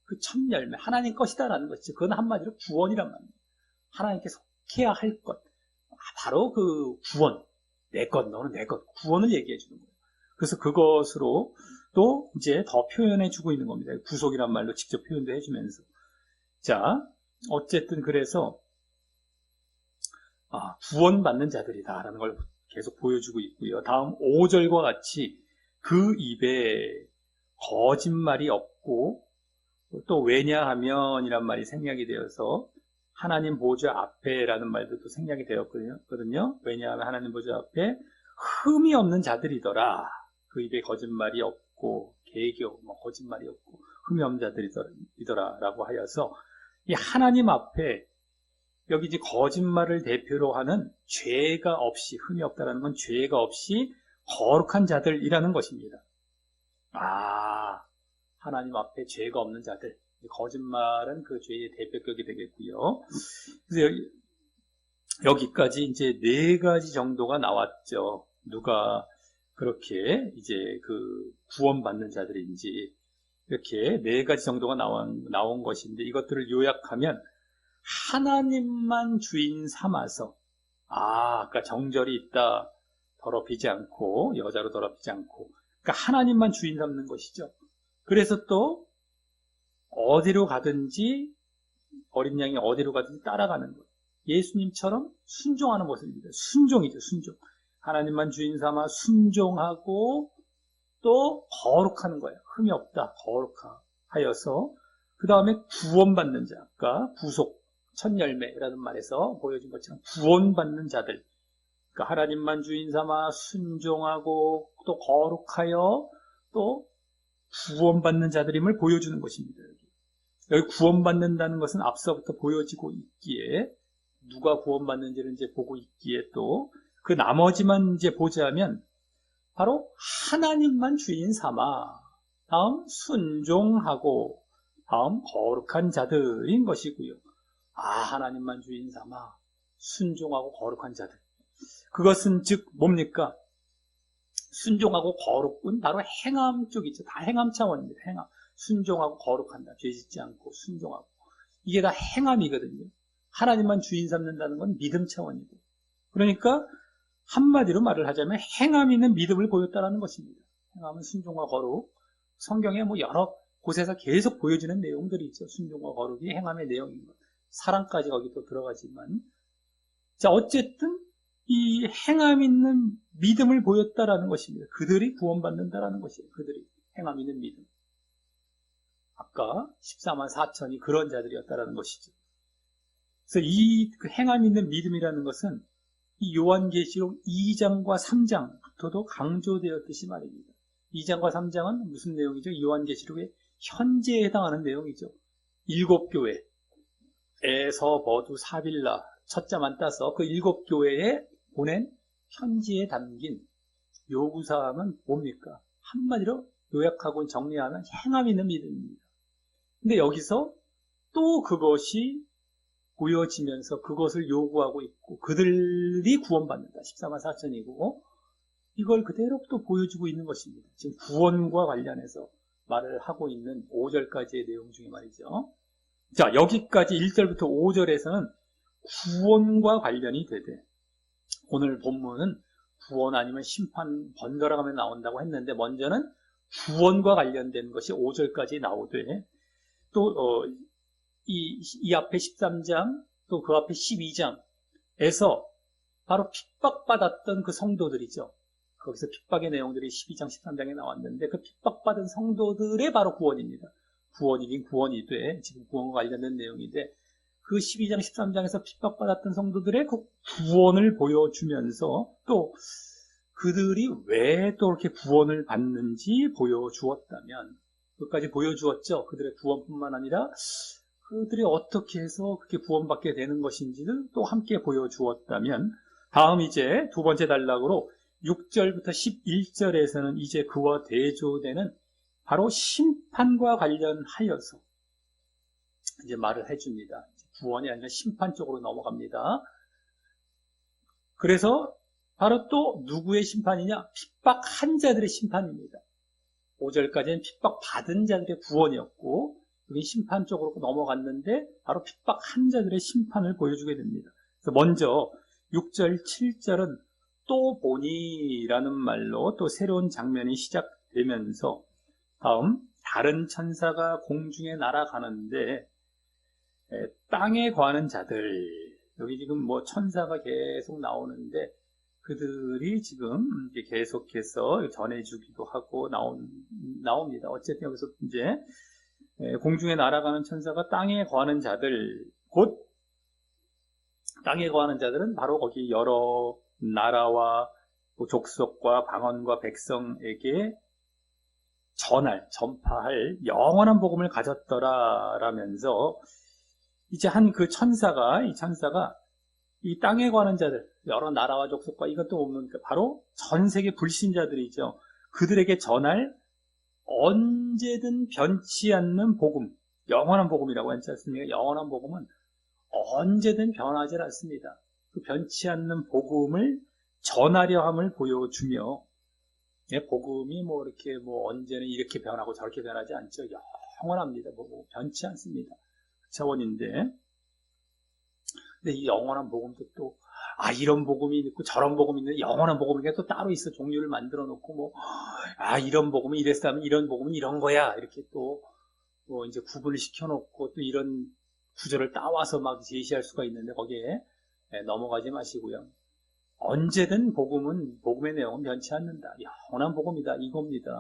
Speaker 1: 그 첫 열매, 하나님 것이다라는 것이죠. 그건 한마디로 구원이란 말입니다. 하나님께 속해야 할 것. 바로 그 구원. 내 것, 너는 내 것. 구원을 얘기해 주는 거예요. 그래서 그것으로 또 이제 더 표현해 주고 있는 겁니다. 구속이란 말로 직접 표현도 해주면서. 자, 어쨌든 그래서, 구원받는 자들이다라는 걸 계속 보여주고 있고요. 다음 5절과 같이 그 입에 거짓말이 없고, 또 왜냐하면 이란 말이 생략이 되어서 하나님 보좌 앞에라는 말도 또 생략이 되었거든요. 왜냐하면 하나님 보좌 앞에 흠이 없는 자들이더라. 그 입에 거짓말이 없고 개교, 거짓말이 없고 흠이 없는 자들이더라라고 하여서 이 하나님 앞에 여기 이제 거짓말을 대표로 하는 죄가 없이, 흠이 없다라는 건 죄가 없이 거룩한 자들이라는 것입니다. 하나님 앞에 죄가 없는 자들. 거짓말은 그 죄의 대표격이 되겠고요. 그래서 여기까지 이제 4가지 정도가 나왔죠. 누가 그렇게 이제 그 구원받는 자들인지, 이렇게 4가지 정도가 나온 것인데, 이것들을 요약하면 하나님만 주인 삼아서, 아까 정절이 있다, 더럽히지 않고, 여자로 더럽히지 않고, 그러니까 하나님만 주인 삼는 것이죠. 그래서 또 어디로 가든지, 어린 양이 어디로 가든지 따라가는 것. 예수님처럼 순종하는 모습입니다. 순종이죠, 순종. 하나님만 주인 삼아 순종하고 또 거룩하는 거예요. 흠이 없다, 거룩하여서. 그 다음에 구원받는 자, 아까 구속, 첫 열매라는 말에서 보여준 것처럼 구원받는 자들. 그러니까 하나님만 주인 삼아 순종하고 또 거룩하여 또 구원받는 자들임을 보여주는 것입니다. 여기 구원받는다는 것은 앞서부터 보여지고 있기에, 누가 구원받는지를 이제 보고 있기에, 또 그 나머지만 이제 보자면 바로 하나님만 주인 삼아, 다음 순종하고, 다음 거룩한 자들인 것이고요. 하나님만 주인 삼아 순종하고 거룩한 자들. 그것은 즉 뭡니까? 순종하고 거룩은 바로 행함 쪽이죠. 다 행함 차원입니다. 행함. 순종하고 거룩한다. 죄짓지 않고 순종하고. 이게 다 행함이거든요. 하나님만 주인 삼는다는 건 믿음 차원이고. 그러니까 한마디로 말을 하자면 행함 있는 믿음을 보였다는 것입니다. 행함은 순종과 거룩. 성경에 여러 곳에서 계속 보여지는 내용들이 있죠. 순종과 거룩이 행함의 내용인 것. 사랑까지 거기 또 들어가지만. 자, 어쨌든 이 행함 있는 믿음을 보였다라는 것입니다. 그들이 구원받는다라는 것이에요. 그들이 행함 있는 믿음. 아까 14만 4천이 그런 자들이었다라는 것이죠. 그래서 이 행함 있는 믿음이라는 것은 이 요한계시록 2장과 3장부터도 강조되었듯이 말입니다. 2장과 3장은 무슨 내용이죠? 요한계시록의 현재에 해당하는 내용이죠. 7교회, 에서, 버두, 사빌라, 첫자만 따서 그 7교회에 보낸 편지에 담긴 요구사항은 뭡니까? 한마디로 요약하고 정리하면 행함 있는 믿음입니다. 근데 여기서 또 그것이 보여지면서 그것을 요구하고 있고, 그들이 구원받는다. 14만 4천이고, 이걸 그대로 또 보여주고 있는 것입니다. 지금 구원과 관련해서 말을 하고 있는 5절까지의 내용 중에 말이죠. 자, 여기까지 1절부터 5절에서는 구원과 관련이 되되, 오늘 본문은 구원 아니면 심판, 번갈아가며 나온다고 했는데, 먼저는 구원과 관련된 것이 5절까지 나오되, 또 이 앞에 13장, 또 그 앞에 12장에서 바로 핍박받았던 그 성도들이죠. 거기서 핍박의 내용들이 12장, 13장에 나왔는데, 그 핍박받은 성도들의 바로 구원입니다. 구원이긴 구원이 돼. 지금 구원과 관련된 내용인데, 그 12장, 13장에서 핍박받았던 성도들의 그 구원을 보여주면서, 또 그들이 왜 또 이렇게 구원을 받는지 보여주었다면, 그것까지 보여주었죠. 그들의 구원뿐만 아니라 그들이 어떻게 해서 그렇게 구원받게 되는 것인지를 또 함께 보여주었다면, 다음 이제 두 번째 단락으로 6절부터 11절에서는 이제 그와 대조되는 바로 심판과 관련하여서 이제 말을 해줍니다. 구원이 아니라 심판 쪽으로 넘어갑니다. 그래서 바로 또 누구의 심판이냐? 핍박한 자들의 심판입니다. 5절까지는 핍박받은 자들의 구원이었고 여기 심판 쪽으로 넘어갔는데 바로 핍박한 자들의 심판을 보여주게 됩니다. 그래서 먼저 6절, 7절은 또 보니라는 말로 또 새로운 장면이 시작되면서 다음 다른 천사가 공중에 날아가는데 땅에 거하는 자들, 여기 지금 뭐 천사가 계속 나오는데 그들이 지금 이제 계속해서 전해주기도 하고 나옵니다. 어쨌든 여기서 이제 공중에 날아가는 천사가 땅에 거하는 자들, 곧 땅에 거하는 자들은 바로 거기 여러 나라와 족속과 방언과 백성에게 전파할 영원한 복음을 가졌더라라면서 이제 한 그 천사가, 이 천사가 이 땅에 관한 자들, 여러 나라와 족속과 이것도 없는 바로 전 세계 불신자들이죠. 그들에게 전할 언제든 변치 않는 복음, 영원한 복음이라고 하지 않습니까? 영원한 복음은 언제든 변하지 않습니다. 그 변치 않는 복음을 전하려 함을 보여주며, 복음이 뭐 이렇게 뭐 언제는 이렇게 변하고 저렇게 변하지 않죠. 영원합니다. 뭐 변치 않습니다. 차원인데, 근데 이 영원한 복음도 또, 이런 복음이 있고 저런 복음이 있는데 영원한 복음이 또 따로 있어. 종류를 만들어 놓고 뭐, 이런 복음은 이랬으면 이런 복음은 이런 거야. 이렇게 또, 뭐 이제 구분을 시켜놓고 또 이런 구절을 따와서 막 제시할 수가 있는데 거기에 넘어가지 마시고요. 언제든 복음의 내용은 변치 않는다. 영원한 복음이다. 이겁니다.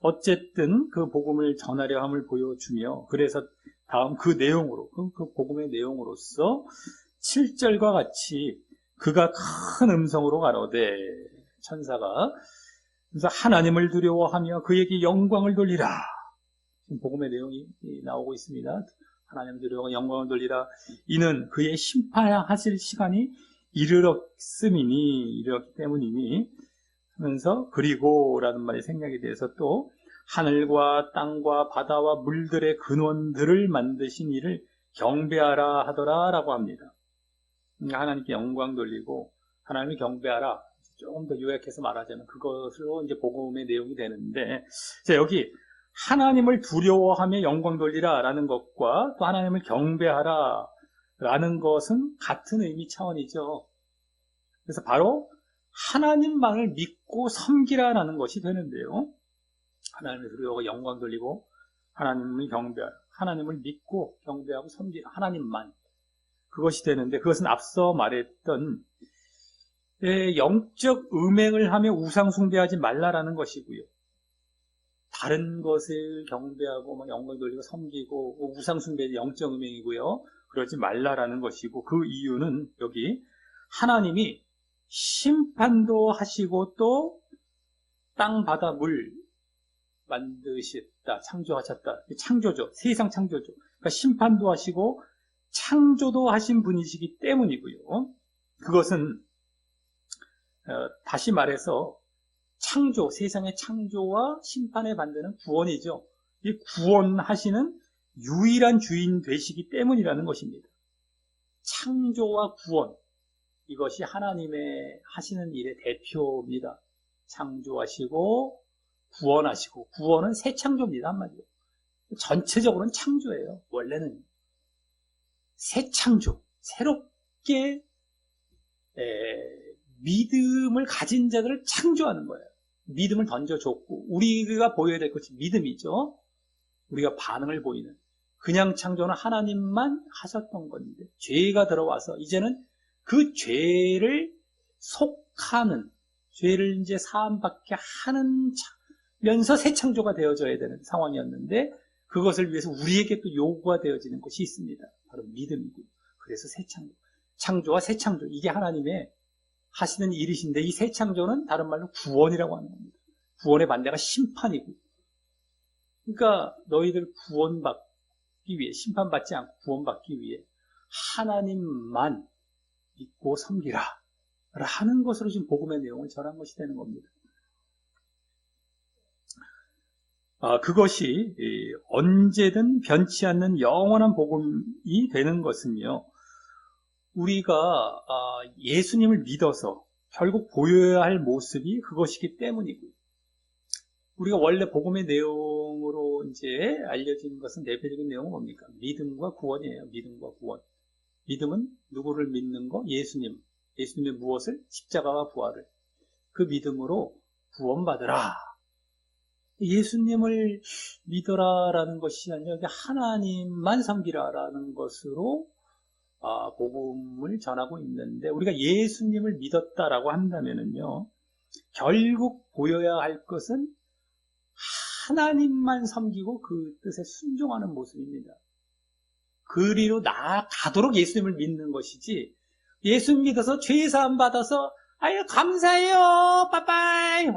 Speaker 1: 어쨌든 그 복음을 전하려 함을 보여주며, 그래서 다음 그 내용으로, 그 복음의 내용으로서 7절과 같이 그가 큰 음성으로 가로되, 천사가, 그래서 하나님을 두려워하며 그에게 영광을 돌리라. 지금 복음의 내용이 나오고 있습니다. 하나님을 두려워하며 영광을 돌리라. 이는 그의 심판하실 시간이 이르렀기 때문이니 하면서 그리고라는 말이 생략이 돼서 또 하늘과 땅과 바다와 물들의 근원들을 만드신 이를 경배하라 하더라 라고 합니다. 하나님께 영광 돌리고 하나님을 경배하라. 조금 더 요약해서 말하자면 그것으로 이제 복음의 내용이 되는데, 자, 여기 하나님을 두려워하며 영광 돌리라 라는 것과 또 하나님을 경배하라 라는 것은 같은 의미 차원이죠. 그래서 바로 하나님만을 믿고 섬기라라는 것이 되는데요. 하나님을 두려워하고 영광 돌리고 하나님을 경배하라. 하나님을 믿고 경배하고 섬기라. 하나님만. 그것이 되는데 그것은 앞서 말했던 영적 음행을 하며 우상 숭배하지 말라라는 것이고요. 다른 것을 경배하고 막 영광 돌리고 섬기고 우상 숭배는 영적 음행이고요. 그러지 말라라는 것이고, 그 이유는 여기 하나님이 심판도 하시고 또 땅, 바다, 물 만드셨다, 창조하셨다. 창조죠. 세상 창조죠. 그러니까 심판도 하시고 창조도 하신 분이시기 때문이고요. 그것은 다시 말해서 창조, 세상의 창조와 심판에 반대는 구원이죠. 이 구원하시는 유일한 주인 되시기 때문이라는 것입니다. 창조와 구원, 이것이 하나님의 하시는 일의 대표입니다. 창조하시고 구원하시고, 구원은 새 창조입니다. 한마디로. 전체적으로는 창조예요. 원래는 새 창조, 새롭게 믿음을 가진 자들을 창조하는 거예요. 믿음을 던져줬고, 우리가 보여야 될 것이 믿음이죠. 우리가 반응을 보이는. 그냥 창조는 하나님만 하셨던 건데, 죄가 들어와서 이제는 그 죄를 속하는, 죄를 이제 사함받게 하면서 새 창조가 되어져야 되는 상황이었는데, 그것을 위해서 우리에게 또 요구가 되어지는 것이 있습니다. 바로 믿음이고요. 그래서 새 창조. 창조와 새 창조. 이게 하나님의 하시는 일이신데, 이 새 창조는 다른 말로 구원이라고 하는 겁니다. 구원의 반대가 심판이고. 그러니까 너희들 구원받기 위해, 심판받지 않고 구원받기 위해 하나님만 믿고 섬기라 라는 것으로 지금 복음의 내용을 전한 것이 되는 겁니다. 그것이 언제든 변치 않는 영원한 복음이 되는 것은요, 우리가 예수님을 믿어서 결국 보여야 할 모습이 그것이기 때문이고요. 우리가 원래 복음의 내용으로 이제 알려진 것은 대표적인 내용은 뭡니까? 믿음과 구원이에요. 믿음과 구원. 믿음은 누구를 믿는 거? 예수님. 예수님의 무엇을? 십자가와 부활을. 그 믿음으로 구원받으라. 예수님을 믿어라라는 것이 아니라 하나님만 섬기라라는 것으로 복음을 전하고 있는데, 우리가 예수님을 믿었다라고 한다면은요, 결국 보여야 할 것은 하나님만 섬기고 그 뜻에 순종하는 모습입니다. 그리로 나아가도록 예수님을 믿는 것이지, 예수님 믿어서 죄사함 받아서 아유 감사해요 빠빠이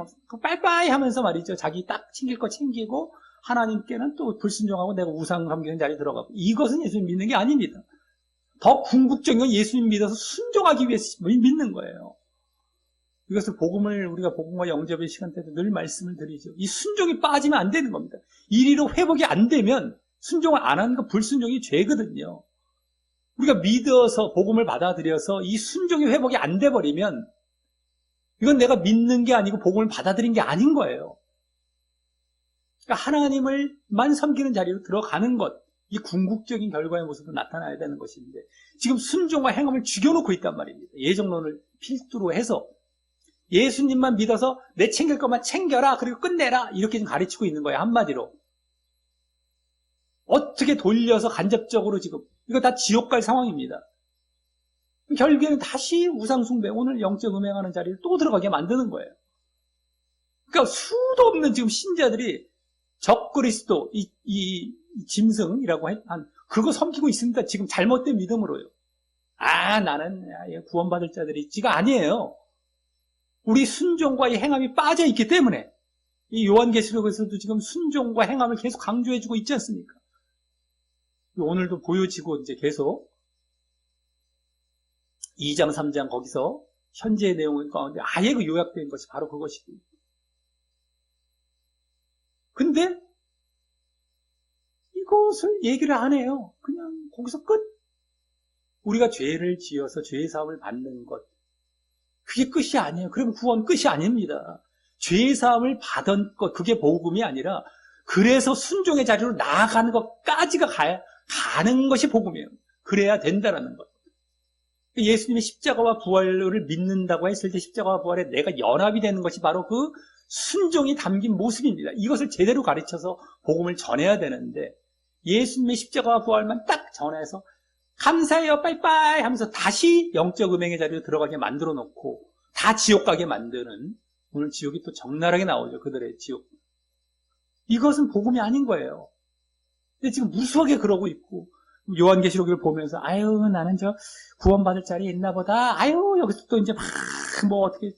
Speaker 1: 빠빠이 하면서 말이죠, 자기 딱 챙길 거 챙기고 하나님께는 또 불순종하고 내가 우상 섬기는 자리에 들어가고, 이것은 예수님 믿는 게 아닙니다. 더 궁극적인 건 예수님 믿어서 순종하기 위해서 믿는 거예요. 이것을 우리가 복음과 영접의 시간 때도 늘 말씀을 드리죠. 이 순종이 빠지면 안 되는 겁니다. 이리로 회복이 안 되면 순종을 안 하는 건 불순종이 죄거든요. 우리가 믿어서 복음을 받아들여서 이 순종이 회복이 안 돼버리면 이건 내가 믿는 게 아니고 복음을 받아들인 게 아닌 거예요. 그러니까 하나님을만 섬기는 자리로 들어가는 것, 이 궁극적인 결과의 모습으로 나타나야 되는 것인데, 지금 순종과 행함을 죽여놓고 있단 말입니다. 예정론을 필두로 해서 예수님만 믿어서 내 챙길 것만 챙겨라, 그리고 끝내라, 이렇게 좀 가르치고 있는 거예요. 한마디로 어떻게 돌려서 간접적으로 지금 이거 다 지옥 갈 상황입니다. 결국에는 다시 우상숭배, 오늘 영적 음행하는 자리를 또 들어가게 만드는 거예요. 그러니까 수도 없는 지금 신자들이 적그리스도, 이 짐승이라고 한 그거 섬기고 있습니다. 지금 잘못된 믿음으로요. 나는 구원받을 자들이지가 아니에요. 우리 순종과 이 행함이 빠져 있기 때문에, 이 요한계시록에서도 지금 순종과 행함을 계속 강조해주고 있지 않습니까? 오늘도 보여지고 이제 계속 2장, 3장 거기서 현재의 내용 가운데 아예 그 요약된 것이 바로 그것이고. 근데 이것을 얘기를 안 해요. 그냥 거기서 끝. 우리가 죄를 지어서 죄의 사함을 받는 것, 그게 끝이 아니에요. 그럼 구원 끝이 아닙니다. 죄의 사함을 받은 것, 그게 복음이 아니라 그래서 순종의 자리로 나아가는 것까지가 가는 것이 복음이에요. 그래야 된다라는 것. 예수님의 십자가와 부활을 믿는다고 했을 때 십자가와 부활에 내가 연합이 되는 것이 바로 그 순종이 담긴 모습입니다. 이것을 제대로 가르쳐서 복음을 전해야 되는데, 예수님의 십자가와 부활만 딱 전해서 감사해요 빠이빠이 하면서 다시 영적 음행의 자리로 들어가게 만들어 놓고 다 지옥 가게 만드는, 오늘 지옥이 또 적나라하게 나오죠. 그들의 지옥. 이것은 복음이 아닌 거예요. 근데 지금 무수하게 그러고 있고, 요한계시록을 보면서 나는 저 구원받을 자리에 있나 보다, 여기서 또 이제 막 어떻게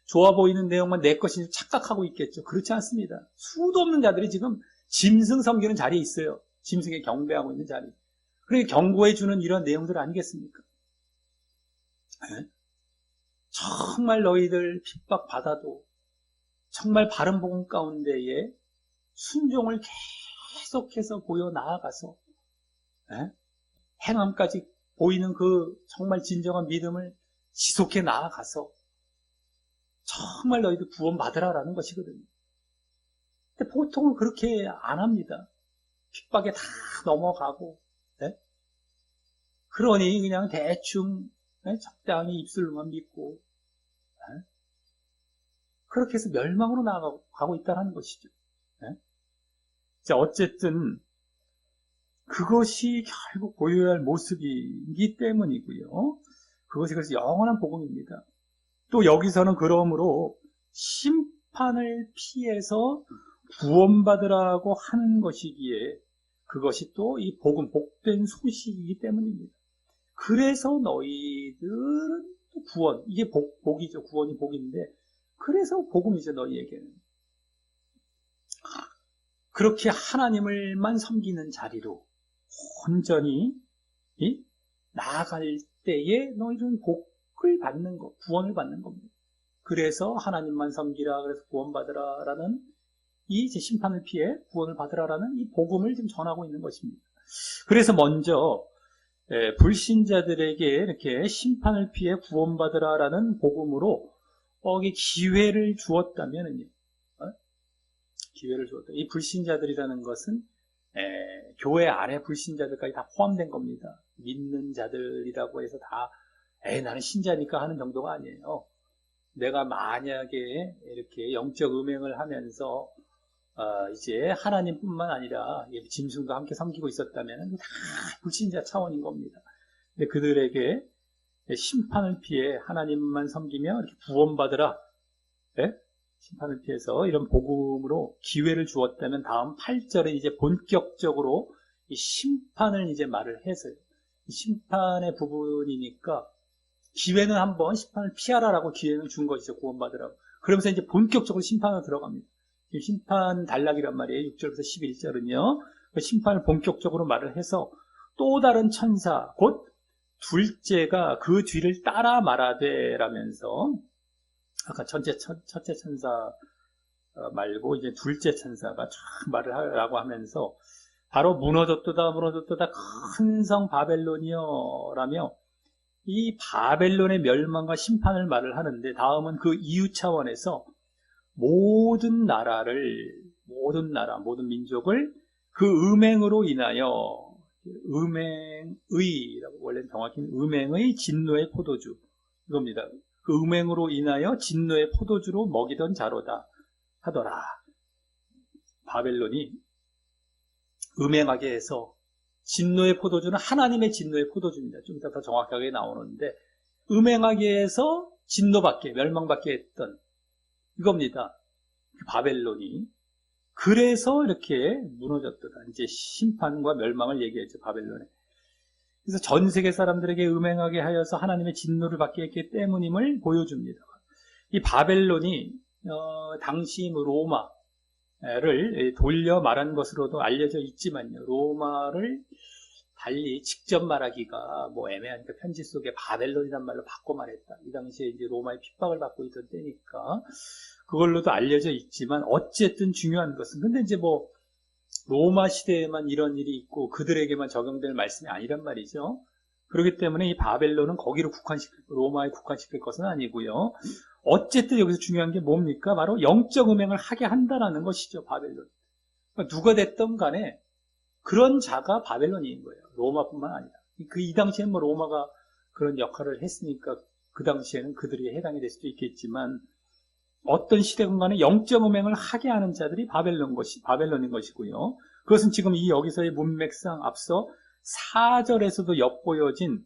Speaker 1: 좋아 보이는 내용만 내 것인 줄 착각하고 있겠죠. 그렇지 않습니다. 수도 없는 자들이 지금 짐승 섬기는 자리에 있어요. 짐승에 경배하고 있는 자리. 그러니까 경고해 주는 이런 내용들 아니겠습니까? 네? 정말 너희들 핍박받아도 정말 바른 복음 가운데에 순종을 계속해서 보여 나아가서 행함까지 보이는 그 정말 진정한 믿음을 지속해 나아가서 정말 너희들 구원받으라라는 것이거든요. 근데 보통은 그렇게 안 합니다. 핍박에 다 넘어가고, 그러니 그냥 대충 적당히 입술로만 믿고, 그렇게 해서 멸망으로 나아가고 있다는 것이죠. 자, 어쨌든 그것이 결국 보여야 할 모습이기 때문이고요. 그것이 그래서 영원한 복음입니다. 또 여기서는 그러므로 심판을 피해서 구원받으라고 하는 것이기에 그것이 또 이 복음, 복된 소식이기 때문입니다. 그래서 너희들은 또 구원, 이게 복이죠. 구원이 복인데, 그래서 복음이죠. 너희에게는. 그렇게 하나님을만 섬기는 자리로 온전히 나아갈 때에 너희들은 복을 받는 것, 구원을 받는 겁니다. 그래서 하나님만 섬기라, 그래서 구원받으라 라는 이 이제 심판을 피해 구원을 받으라라는 이 복음을 지금 전하고 있는 것입니다. 그래서 먼저 불신자들에게 이렇게 심판을 피해 구원받으라라는 복음으로 기회를 주었다면은요, 기회를 주었다. 이 불신자들이라는 것은 교회 안에 불신자들까지 다 포함된 겁니다. 믿는 자들이라고 해서 다 나는 신자니까 하는 정도가 아니에요. 내가 만약에 이렇게 영적 음행을 하면서 이제 하나님뿐만 아니라 짐승도 함께 섬기고 있었다면 다 불신자 차원인 겁니다. 근데 그들에게 심판을 피해 하나님만 섬기며 이렇게 구원받으라, 심판을 피해서 이런 복음으로 기회를 주었다면 다음 8절에 이제 본격적으로 이 심판을 이제 말을 해서요. 이 심판의 부분이니까 기회는 한번 심판을 피하라라고 기회를 준 것이죠. 구원받으라고. 그러면서 이제 본격적으로 심판으로 들어갑니다. 심판 단락이란 말이에요. 6절부터 11절은요. 그 심판을 본격적으로 말을 해서 또 다른 천사, 곧 둘째가 그 뒤를 따라 말하되 라면서 아까 첫째 천사 말고 이제 둘째 천사가 쫙 말을 하라고 하면서 바로 무너졌도다 큰 성 바벨론이여 라며 이 바벨론의 멸망과 심판을 말을 하는데 다음은 그 이유 차원에서 모든 나라를, 모든 나라, 모든 민족을 그 음행으로 인하여, 음행의, 원래는 정확히는 음행의 진노의 포도주, 이겁니다. 그 음행으로 인하여 진노의 포도주로 먹이던 자로다 하더라. 바벨론이 음행하게 해서 진노의 포도주는 하나님의 진노의 포도주입니다. 좀 이따 더 정확하게 나오는데, 음행하게 해서 진노받게, 멸망받게 했던 이겁니다. 바벨론이. 그래서 이렇게 무너졌다. 이제 심판과 멸망을 얘기했죠, 바벨론에. 그래서 전 세계 사람들에게 음행하게 하여서 하나님의 진노를 받게 했기 때문임을 보여줍니다. 이 바벨론이 당시 로마를 돌려 말한 것으로도 알려져 있지만요. 로마를 달리 직접 말하기가 애매하니까 편지 속에 바벨론이란 말로 바꿔 말했다. 이 당시에 이제 로마의 핍박을 받고 있던 때니까 그걸로도 알려져 있지만 어쨌든 중요한 것은 근데 이제 로마 시대에만 이런 일이 있고 그들에게만 적용될 말씀이 아니란 말이죠. 그렇기 때문에 이 바벨론은 거기로 로마에 국한시킬 것은 아니고요. 어쨌든 여기서 중요한 게 뭡니까? 바로 영적 음행을 하게 한다라는 것이죠, 바벨론. 그러니까 누가 됐든 간에 그런 자가 바벨론인 거예요. 로마뿐만 아니라. 이 당시에는 로마가 그런 역할을 했으니까 그 당시에는 그들이 해당이 될 수도 있겠지만 어떤 시대건 간에 영적 음행을 하게 하는 자들이 바벨론인 것이고요. 그것은 지금 여기서의 문맥상 앞서 4절에서도 엿보여진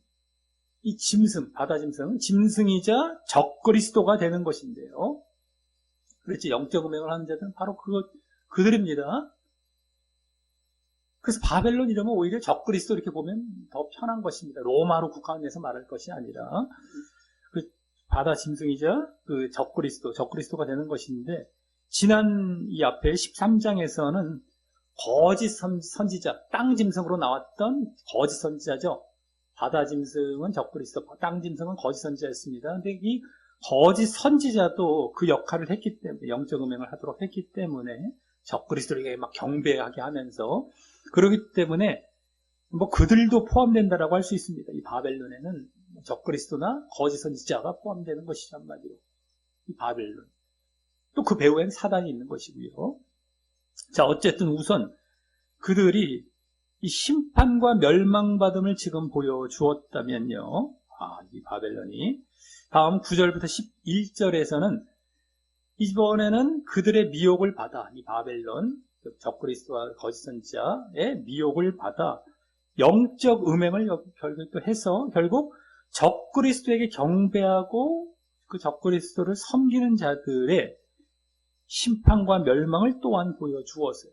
Speaker 1: 이 바다 짐승이자 적그리스도가 되는 것인데요. 그렇지, 영적 음행을 하는 자들은 바로 그들입니다. 그래서 바벨론 이러면 오히려 적그리스도 이렇게 보면 더 편한 것입니다. 로마로 국한해서 말할 것이 아니라 바다 짐승이자 그 적그리스도가 되는 것인데 지난 이 앞에 13장에서는 거짓 선지자, 땅 짐승으로 나왔던 거짓 선지자죠. 바다 짐승은 적그리스도, 땅 짐승은 거짓 선지자였습니다. 근데 이 거짓 선지자도 그 역할을 했기 때문에 영적 음행을 하도록 했기 때문에 적그리스도에게 막 경배하게 하면서 그렇기 때문에 그들도 포함된다라고 할 수 있습니다. 이 바벨론에는 적그리스도나 거짓 선지자가 포함되는 것이죠, 한마디로. 이 바벨론. 또 그 배후에는 사단이 있는 것이고요. 자, 어쨌든 우선 그들이 이 심판과 멸망받음을 지금 보여주었다면요. 이 바벨론이. 다음 9절부터 11절에서는 이번에는 그들의 미혹을 받아, 이 바벨론, 적그리스도와 거짓 선지자의 미혹을 받아 영적 음행을 결국 해서 결국 적그리스도에게 경배하고 그 적그리스도를 섬기는 자들의 심판과 멸망을 또한 보여주었어요.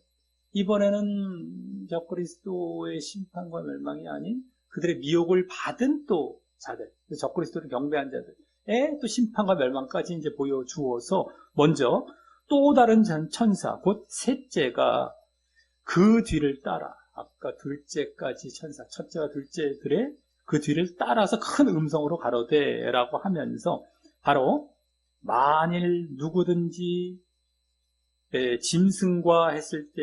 Speaker 1: 이번에는 적그리스도의 심판과 멸망이 아닌 그들의 미혹을 받은 또 자들, 적그리스도를 경배한 자들의 또 심판과 멸망까지 이제 보여주어서 먼저 또 다른 천사, 곧 셋째가 그 뒤를 따라 아까 둘째까지 천사, 첫째와 둘째들의 그 뒤를 따라서 큰 음성으로 가로되라고 하면서 바로 만일 누구든지 짐승과 했을 때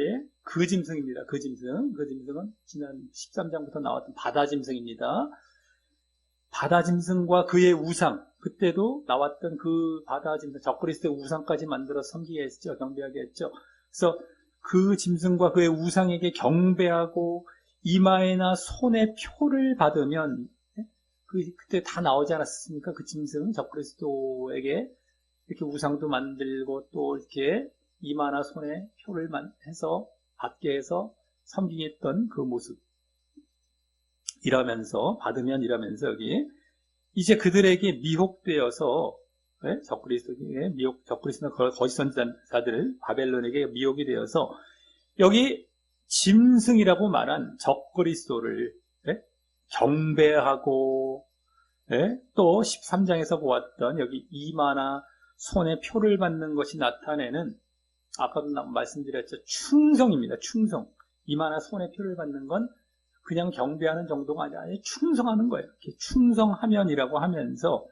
Speaker 1: 그 짐승입니다. 그 짐승. 그 짐승은 지난 13장부터 나왔던 바다 짐승입니다. 바다 짐승과 그의 우상, 그때도 나왔던 그 바다 짐승, 적그리스도의 우상까지 만들어 섬기게 했죠. 경배하게 했죠. 그래서 그 짐승과 그의 우상에게 경배하고 이마에나 손에 표를 받으면, 그때 다 나오지 않았습니까? 그 짐승, 적그리스도에게 이렇게 우상도 만들고 또 이렇게 이마나 손에 표를 해서 받게 해서 섬기겠던 그 모습. 받으면 여기 이제 그들에게 미혹되어서, 적그리스도나 거짓 선지자들 바벨론에게 미혹이 되어서 여기 짐승이라고 말한 적그리스도를 경배하고, 또 13장에서 보았던 여기 이마나 손에 표를 받는 것이 나타내는, 아까도 말씀드렸죠, 충성입니다. 충성. 이마나 손에 표를 받는 건 그냥 경배하는 정도가 아니라 충성하는 거예요. 이렇게 충성하면이라고 하면서,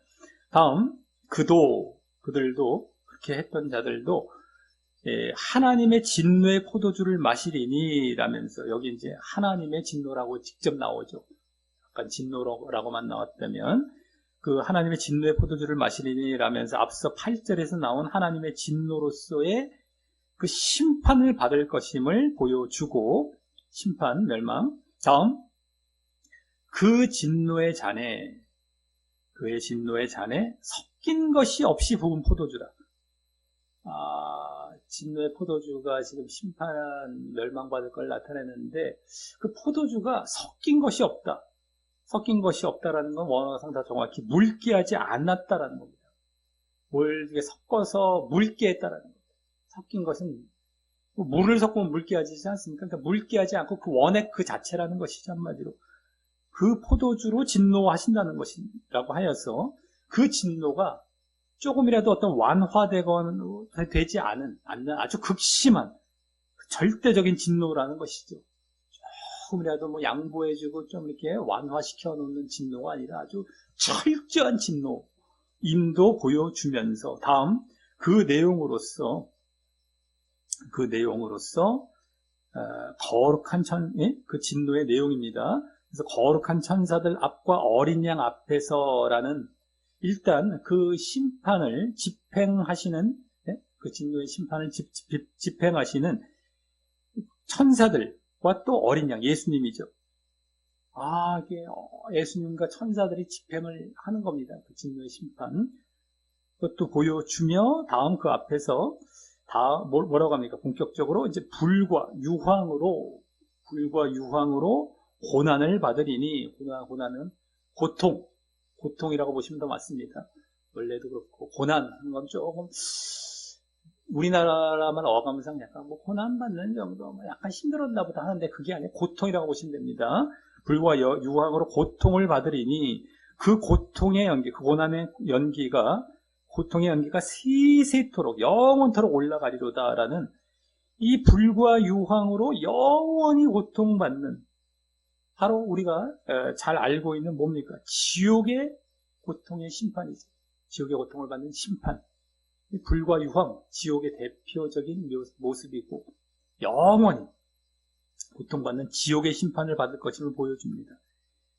Speaker 1: 다음 그들도 그렇게 했던 자들도 하나님의 진노의 포도주를 마시리니 라면서, 여기 이제 하나님의 진노라고 직접 나오죠. 약간 진노라고만 나왔다면 그 하나님의 진노의 포도주를 마시리니 라면서 앞서 8절에서 나온 하나님의 진노로서의 그 심판을 받을 것임을 보여주고, 심판, 멸망. 다음, 그의 진노의 잔에 섞인 것이 없이 부은 포도주라. 진노의 포도주가 지금 심판, 멸망받을 걸 나타내는데, 그 포도주가 섞인 것이 없다. 섞인 것이 없다라는 건 원어상 다 정확히 묽게 않았다라는 겁니다. 뭘 섞어서 묽게 했다라는 겁니다. 섞인 것은, 물을 섞으면 묽게 하지 않습니까? 그러니까 묽게 하지 않고 그 원액 그 자체라는 것이죠, 한마디로. 그 포도주로 진노하신다는 것이라고 하여서 그 진노가 조금이라도 어떤 완화되거나 되지 않는 아주 극심한 절대적인 진노라는 것이죠. 조금이라도 뭐 양보해주고 좀 이렇게 완화시켜 놓는 진노가 아니라 아주 철저한 진노임도 보여주면서, 다음 그 내용으로서 거룩한 그 진노의 내용입니다. 그래서 거룩한 천사들 앞과 어린 양 앞에서라는, 일단 그 심판을 집행하시는, 그 진노의 심판을 집행하시는 천사들과 또 어린 양, 예수님이죠. 이게 예수님과 천사들이 집행을 하는 겁니다. 그 진노의 심판. 그것도 보여주며, 다음 그 앞에서 뭐라고 합니까? 본격적으로 이제 불과 유황으로 고난을 받으리니, 고난은 고통이라고 보시면 더 맞습니다. 원래도 그렇고, 고난하는 건 조금, 우리나라만 어감상 약간 고난받는 정도, 약간 힘들었나 보다 하는데, 그게 아니라 고통이라고 보시면 됩니다. 불과 유황으로 고통을 받으리니, 그 고통의 연기, 그 고난의 고통의 연기가 세세토록 영원토록 올라가리로다라는, 이 불과 유황으로 영원히 고통받는, 바로 우리가 잘 알고 있는 뭡니까? 지옥의 고통의 심판이죠. 지옥의 고통을 받는 심판. 이 불과 유황, 지옥의 대표적인 모습이고, 영원히 고통받는 지옥의 심판을 받을 것임을 보여줍니다.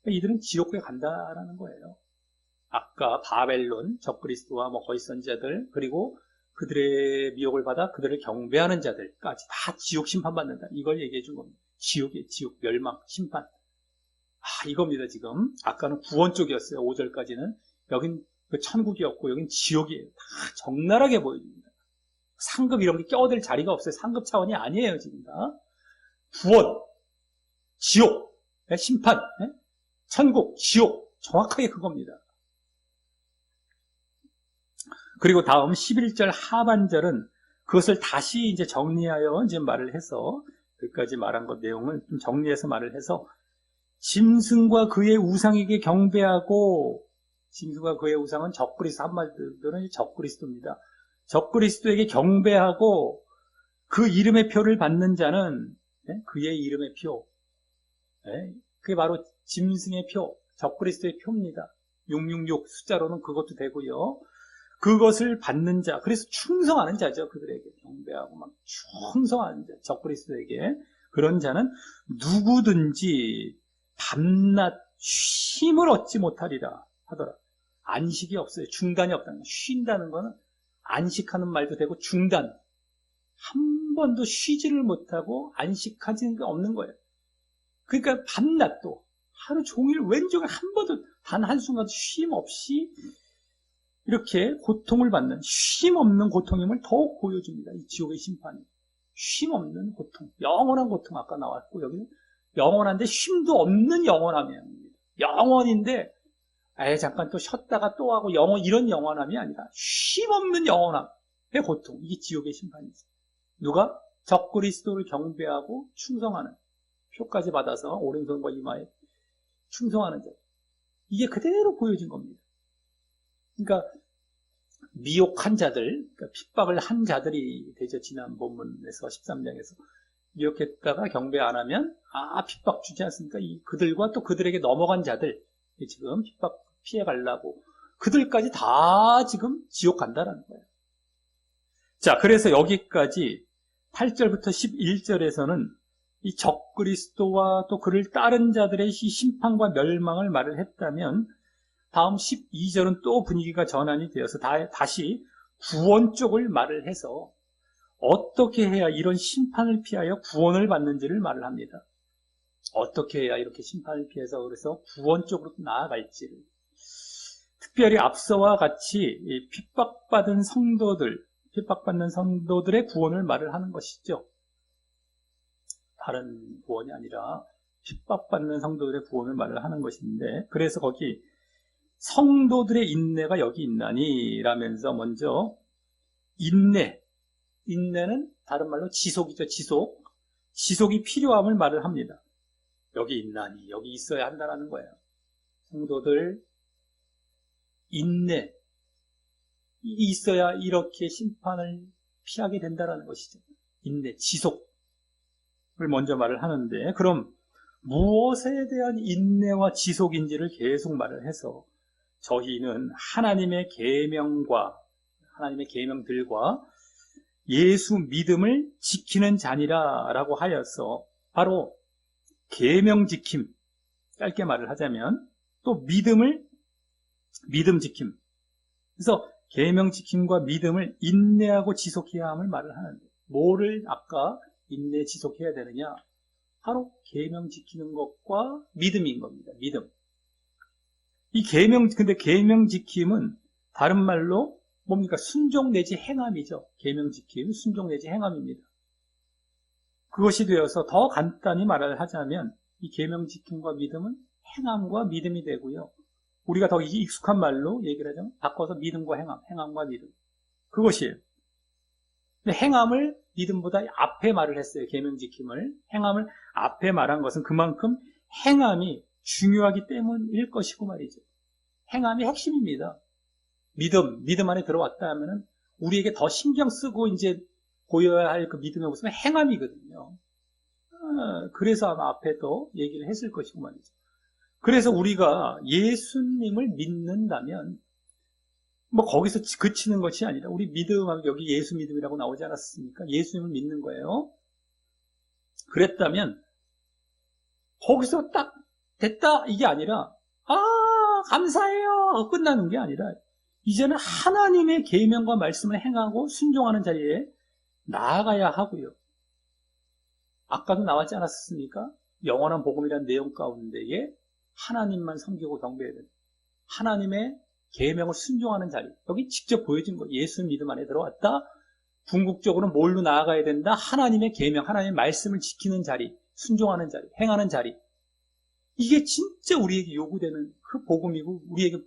Speaker 1: 이들은 지옥에 간다라는 거예요. 아까 바벨론, 적그리스도와 거짓 선지자들, 그리고 그들의 미혹을 받아 그들을 경배하는 자들까지 다 지옥 심판받는다. 이걸 얘기해 준 겁니다. 지옥, 멸망, 심판. 이겁니다, 지금. 아까는 구원 쪽이었어요, 5절까지는. 여긴 그 천국이었고, 여긴 지옥이에요. 다 적나라하게 보여줍니다. 상급 이런 게 껴들 자리가 없어요. 상급 차원이 아니에요, 지금 다. 구원, 지옥, 심판, 천국, 지옥. 정확하게 그겁니다. 그리고 다음 11절 하반절은 그것을 다시 이제 정리하여 이제 말을 해서, 여기까지 말한 것 내용을 좀 정리해서 말을 해서, 짐승과 그의 우상에게 경배하고, 짐승과 그의 우상은 적그리스도, 한마디로는 적그리스도입니다. 적그리스도에게 경배하고 그 이름의 표를 받는 자는, 그의 이름의 표, 그게 바로 짐승의 표, 적그리스도의 표입니다. 666 숫자로는 그것도 되고요. 그것을 받는 자, 그래서 충성하는 자죠. 그들에게 경배하고 막 충성하는 자, 적그리스도에게. 그런 자는 누구든지 밤낮 쉼을 얻지 못하리라 하더라. 안식이 없어요. 중단이 없다는 거예요. 쉰다는 거는 안식하는 말도 되고 중단. 한 번도 쉬지를 못하고 안식하지는 게 없는 거예요. 그러니까 밤낮도 하루 종일 왼종일 한 번도 단 한순간도 쉼 없이 이렇게 고통을 받는 쉼 없는 고통임을 더욱 보여줍니다. 이 지옥의 심판이. 쉼 없는 고통, 영원한 고통 아까 나왔고 여기는 영원한데 쉼도 없는 영원함이에요. 영원인데 잠깐 또 쉬었다가 또 하고 이런 영원함이 아니라 쉼 없는 영원함의 고통. 이게 지옥의 심판이죠. 누가? 적그리스도를 경배하고 충성하는 표까지 받아서 오른손과 이마에 충성하는 자. 이게 그대로 보여진 겁니다. 그러니까 미혹한 자들, 그러니까 핍박을 한 자들이 되죠. 지난 본문에서 13장에서 미혹했다가 경배 안 하면 핍박 주지 않습니까? 그들과 또 그들에게 넘어간 자들 지금 핍박 피해 가려고 그들까지 다 지금 지옥 간다라는 거예요. 자, 그래서 여기까지 8절부터 11절에서는 이 적그리스도와 또 그를 따른 자들의 이 심판과 멸망을 말을 했다면 다음 12절은 또 분위기가 전환이 되어서 다시 구원 쪽을 말을 해서 어떻게 해야 이런 심판을 피하여 구원을 받는지를 말을 합니다. 어떻게 해야 이렇게 심판을 피해서 그래서 구원 쪽으로 나아갈지를. 특별히 앞서와 같이 이 핍박받는 성도들의 구원을 말을 하는 것이죠. 다른 구원이 아니라 핍박받는 성도들의 구원을 말을 하는 것인데, 그래서 거기 성도들의 인내가 여기 있나니 라면서 먼저 인내는 다른 말로 지속이죠. 지속이 필요함을 말을 합니다. 여기 있나니, 여기 있어야 한다는 거예요. 성도들 인내 이 있어야 이렇게 심판을 피하게 된다는 것이죠. 인내, 지속을 먼저 말을 하는데, 그럼 무엇에 대한 인내와 지속인지를 계속 말을 해서 저희는 하나님의 계명들과 예수 믿음을 지키는 자니라 라고 하여서 바로 계명 지킴, 짧게 말을 하자면 또 믿음 지킴. 그래서 계명 지킴과 믿음을 인내하고 지속해야 함을 말을 하는데, 뭐를 아까 인내 지속해야 되느냐? 바로 계명 지키는 것과 믿음인 겁니다. 믿음. 근데 계명 지킴은 다른 말로 뭡니까? 순종 내지 행함이죠. 계명 지킴, 순종 내지 행함입니다. 그것이 되어서 더 간단히 말을 하자면 이 계명 지킴과 믿음은 행함과 믿음이 되고요. 우리가 더 익숙한 말로 얘기를 하자면 바꿔서 믿음과 행함과 믿음. 그것이에요. 근데 행함을 믿음보다 앞에 말을 했어요. 계명 지킴을. 행함을 앞에 말한 것은 그만큼 행함이 중요하기 때문일 것이고 말이죠. 행함이 핵심입니다. 믿음 안에 들어왔다 하면은 우리에게 더 신경 쓰고 이제 보여야 할 그 믿음의 모습은 행함이거든요. 그래서 아마 앞에 또 얘기를 했을 것이고 말이죠. 그래서 우리가 예수님을 믿는다면 뭐 거기서 그치는 것이 아니라 우리 믿음하면 여기 예수 믿음이라고 나오지 않았습니까? 예수님을 믿는 거예요. 그랬다면 거기서 딱 됐다 이게 아니라 감사해요 끝나는 게 아니라 이제는 하나님의 계명과 말씀을 행하고 순종하는 자리에 나아가야 하고요. 아까도 나왔지 않았습니까? 영원한 복음이라는 내용 가운데에 하나님만 섬기고 경배해야 되는 하나님의 계명을 순종하는 자리. 여기 직접 보여진 거예요. 예수 믿음 안에 들어왔다. 궁극적으로 뭘로 나아가야 된다? 하나님의 계명, 하나님의 말씀을 지키는 자리, 순종하는 자리, 행하는 자리. 이게 진짜 우리에게 요구되는 그 복음이고 우리에게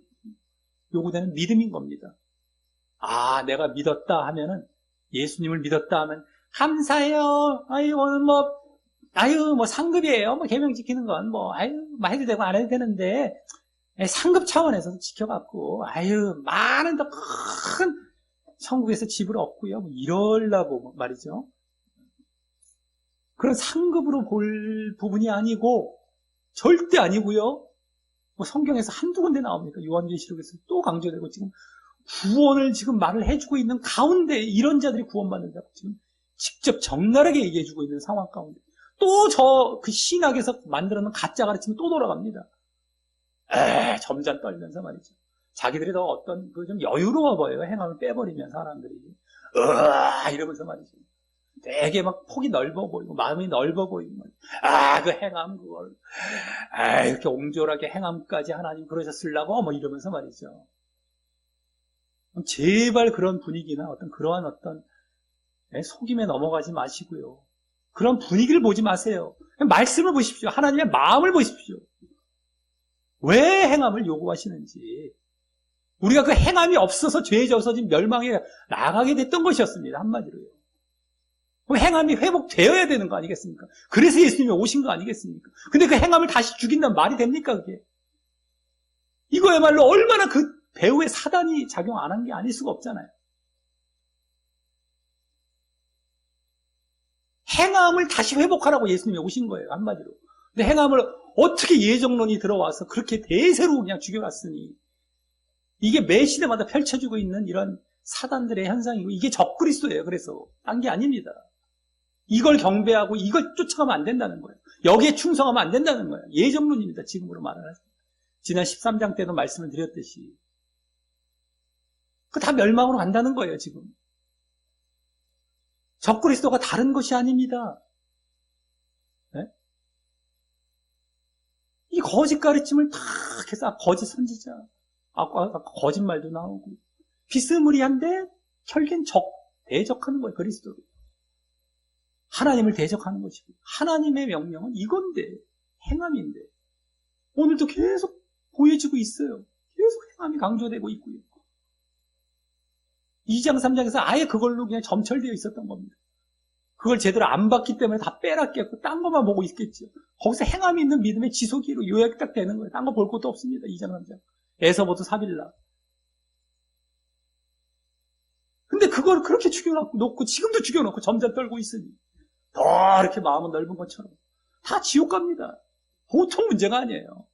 Speaker 1: 요구되는 믿음인 겁니다. 내가 믿었다 하면은 예수님을 믿었다 하면 감사해요. 오늘 뭐 상급이에요. 계명 지키는 건 해도 되고 안 해도 되는데 상급 차원에서 지켜갖고 많은 더 큰 천국에서 집을 얻고요. 이러려고 말이죠. 그런 상급으로 볼 부분이 아니고 절대 아니고요. 성경에서 한두 군데 나옵니까? 요한계시록에서 또 강조되고 지금 구원을 지금 말을 해주고 있는 가운데 이런 자들이 구원받는다고 지금 직접 적나라하게 얘기해주고 있는 상황 가운데 또 그 신학에서 만들어놓은 가짜 가르침이 또 돌아갑니다. 점잖 떨면서 말이죠. 자기들이 더 어떤 좀 여유로워 보여요. 행함을 빼버리면 사람들이 이러면서 말이죠. 되게 막 폭이 넓어 보이고 마음이 넓어 보이고 그 행함 그걸 이렇게 옹졸하게 행함까지 하나님 그러셨으려고 뭐 이러면서 말이죠. 제발 그런 분위기나 그러한 속임에 넘어가지 마시고요. 그런 분위기를 보지 마세요. 말씀을 보십시오. 하나님의 마음을 보십시오. 왜 행함을 요구하시는지. 우리가 그 행함이 없어서 죄에 져서 지금 멸망에 나가게 됐던 것이었습니다. 한마디로요. 행함이 회복되어야 되는 거 아니겠습니까? 그래서 예수님이 오신 거 아니겠습니까? 근데 그 행함을 다시 죽인다면 말이 됩니까, 그게? 이거야말로 얼마나 그 배후에 사단이 작용 안 한 게 아닐 수가 없잖아요. 행함을 다시 회복하라고 예수님이 오신 거예요, 한마디로. 근데 행함을 어떻게 예정론이 들어와서 그렇게 대세로 그냥 죽여놨으니, 이게 매 시대마다 펼쳐지고 있는 이런 사단들의 현상이고, 이게 적그리스도예요, 그래서. 딴 게 아닙니다. 이걸 경배하고 이걸 쫓아가면 안 된다는 거예요. 여기에 충성하면 안 된다는 거예요. 예정론입니다, 지금으로 말을 하죠. 지난 13장 때도 말씀을 드렸듯이. 다 멸망으로 간다는 거예요, 지금. 적그리스도가 다른 것이 아닙니다. 네? 이 거짓 가르침을 다 해서 거짓 선지자, 아까 거짓말도 나오고 비스무리한데 결국엔 대적하는 거예요, 그리스도를. 하나님을 대적하는 것이고 하나님의 명령은 이건데, 행함인데 오늘도 계속 보여지고 있어요. 계속 행함이 강조되고 있고요. 2장 3장에서 아예 그걸로 그냥 점철되어 있었던 겁니다. 그걸 제대로 안 봤기 때문에 다 빼놨겠고 딴 것만 보고 있겠죠. 거기서 행함이 있는 믿음의 지속기로 요약이 딱 되는 거예요. 딴 거 볼 것도 없습니다. 2장 3장 에서부터 사빌라. 근데 그걸 그렇게 죽여놓고 지금도 죽여놓고 점점 떨고 있으니 더 이렇게 마음은 넓은 것처럼 다 지옥 갑니다. 보통 문제가 아니에요.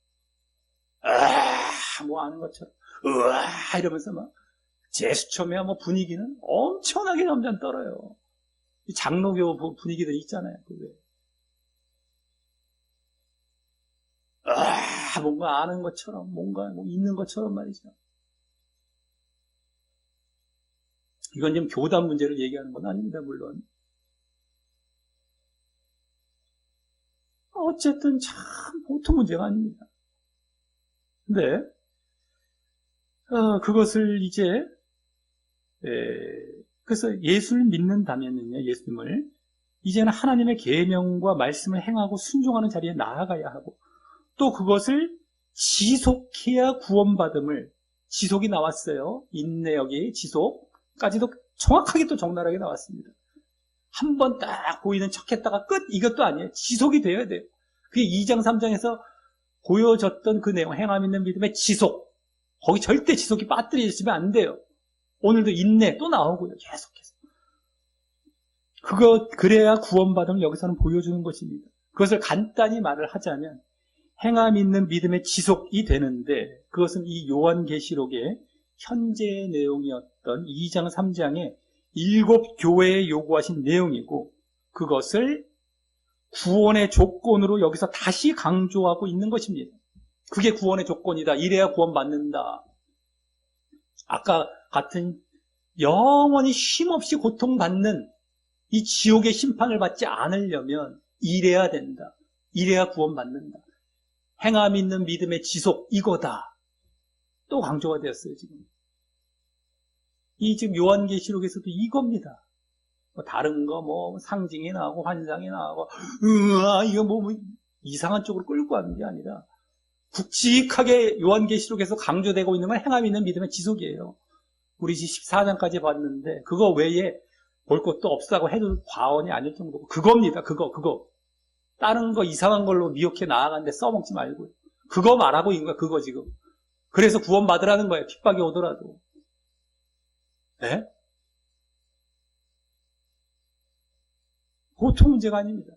Speaker 1: 뭐 아는 것처럼 이러면서 막 제수처며 뭐 분위기는 엄청나게 점점 떨어요. 장로교 분위기들이 있잖아요. 뭔가 아는 것처럼, 뭔가 있는 것처럼 말이죠. 이건 지금 교단 문제를 얘기하는 건 아닙니다, 물론. 어쨌든 참 보통 문제가 아닙니다. 근데 그것을 이제 그래서 예수를 믿는다면요, 예수님을 이제는 하나님의 계명과 말씀을 행하고 순종하는 자리에 나아가야 하고 또 그것을 지속해야 구원받음을, 지속이 나왔어요. 인내, 여기 지속까지도 정확하게 또 적나라하게 나왔습니다. 한 번 딱 보이는 척했다가 끝, 이것도 아니에요. 지속이 되어야 돼요. 그게 2장 3장에서 보여졌던 그 내용, 행함 있는 믿음의 지속, 거기 절대 지속이 빠뜨려지면 안 돼요. 오늘도 인내 또 나오고요. 계속해서. 그래야 구원받음을 여기서는 보여주는 것입니다. 그것을 간단히 말을 하자면 행함 있는 믿음의 지속이 되는데, 그것은 이 요한계시록의 현재의 내용이었던 2장 3장의 7교회에 요구하신 내용이고, 그것을 구원의 조건으로 여기서 다시 강조하고 있는 것입니다. 그게 구원의 조건이다. 이래야 구원받는다. 아까 같은 영원히 쉼없이 고통받는 이 지옥의 심판을 받지 않으려면 이래야 된다. 이래야 구원받는다. 행함 있는 믿음의 지속, 이거다. 또 강조가 되었어요, 지금. 이 지금 요한계시록에서도 이겁니다. 다른 거 상징이 나오고 환상이 나오고 이거 이상한 쪽으로 끌고 가는 게 아니라 굵직하게 요한계시록에서 강조되고 있는 건 행함 있는 믿음의 지속이에요. 우리 14장까지 봤는데 그거 외에 볼 것도 없다고 해도 과언이 아닐 정도고 그겁니다. 그거. 다른 거 이상한 걸로 미혹해 나아가는데 써먹지 말고요. 그거 말하고 있는 거야. 그거 지금. 그래서 구원받으라는 거예요. 핍박이 오더라도. 네? 보통 문제가 아닙니다.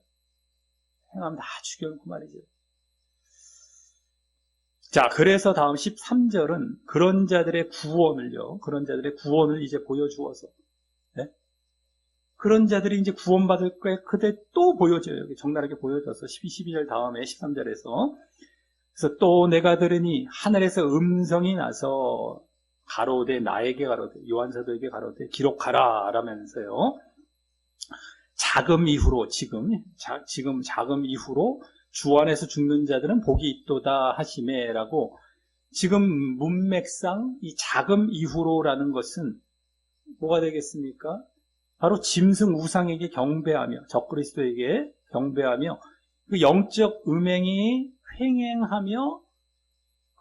Speaker 1: 행하면 다 죽여놓고 말이죠. 자, 그래서 다음 13절은 그런 자들의 구원을 이제 보여주어서, 네? 그런 자들이 이제 구원받을 거에 그때 또 보여줘요. 여기 적나라하게 보여줘서 12절 다음에 13절에서. 그래서 또 내가 들으니 하늘에서 음성이 나서 가로되 나에게 가로되 요한사도에게 가로되 기록하라 라면서요. 자금 이후로 지금 자금 이후로 주 안에서 죽는 자들은 복이 있도다 하시매라고. 지금 문맥상 이 자금 이후로라는 것은 뭐가 되겠습니까? 바로 짐승 우상에게 경배하며 적그리스도에게 경배하며 그 영적 음행이 횡행하며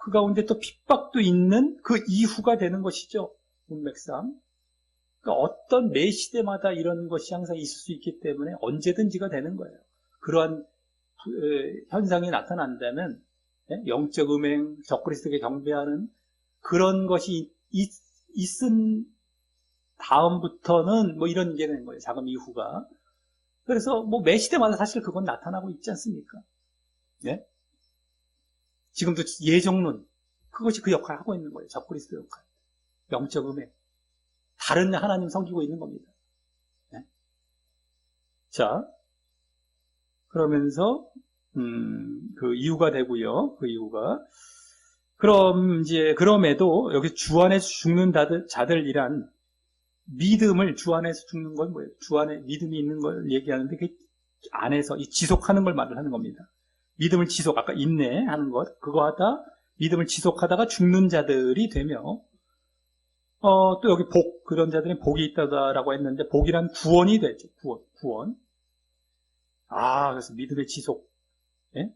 Speaker 1: 그 가운데 또 핍박도 있는 그 이후가 되는 것이죠. 문맥상. 그러니까 어떤 매 시대마다 이런 것이 항상 있을 수 있기 때문에 언제든지가 되는 거예요. 그러한 현상이 나타난다면 영적 음행, 적그리스도에게 경배하는 그런 것이 있은 다음부터는 뭐 이런 게 되는 거예요. 자금 이후가. 그래서 뭐 매 시대마다 사실 그건 나타나고 있지 않습니까? 예? 지금도 예정론, 그것이 그 역할을 하고 있는 거예요. 적그리스도 역할. 영적 음행. 다른 하나님 섬기고 있는 겁니다. 예? 자, 그러면서 그 이유가 되고요. 그 이유가 그럼에도 여기 주 안에서 죽는 자들이란 믿음을 주 안에서 죽는 건 뭐예요? 주 안에 믿음이 있는 걸 얘기하는데 그 안에서 이 지속하는 걸 말을 하는 겁니다. 믿음을 아까 인내하는 것 그거 하다 믿음을 지속하다가 죽는 자들이 되며 또 여기 그런 자들은 복이 있다라고 했는데 복이란 구원이 되죠. 구원. 그래서 믿음의 지속. 예?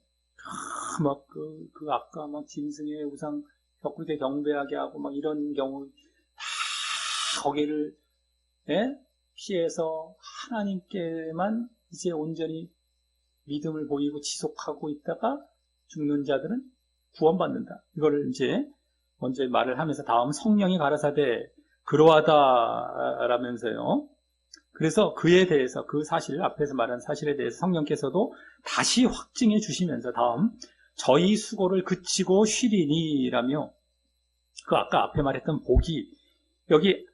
Speaker 1: 아까 짐승의 우상 벽굴대 경배하게 하고 이런 경우 다 거기를 피해서 하나님께만 이제 온전히 믿음을 보이고 지속하고 있다가 죽는 자들은 구원받는다. 이거를 이제 먼저 말을 하면서 다음 성령이 가라사대 그러하다라면서요. 그래서 그에 대해서 그 사실 앞에서 말한 사실에 대해서 성령께서도 다시 확증해 주시면서 다음 저희 수고를 그치고 쉬리니라며 그 아까 앞에 말했던 복이 여기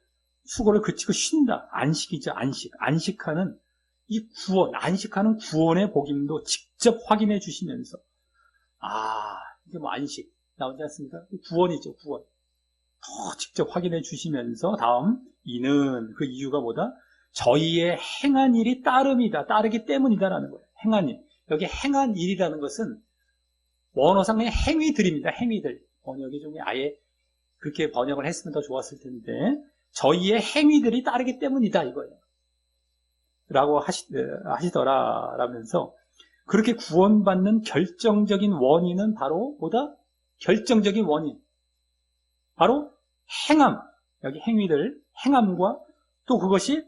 Speaker 1: 수고를 그치고 쉰다. 안식이죠. 안식하는 이 구원, 안식하는 구원의 복임도 직접 확인해 주시면서 이게 안식 나오지 않습니까? 구원이죠. 구원. 직접 확인해 주시면서 다음 이는 그 이유가 뭐다? 저희의 행한 일이 따르기 때문이다라는 거예요. 행한 일. 여기 행한 일이라는 것은 원어상의 행위들입니다. 행위들. 번역이 좀 아예 그렇게 번역을 했으면 더 좋았을 텐데 저희의 행위들이 따르기 때문이다 이거예요. 라고 하시더라라면서 그렇게 구원받는 결정적인 원인은 바로 뭐다? 결정적인 원인. 바로 행함. 여기 행함과 또 그것이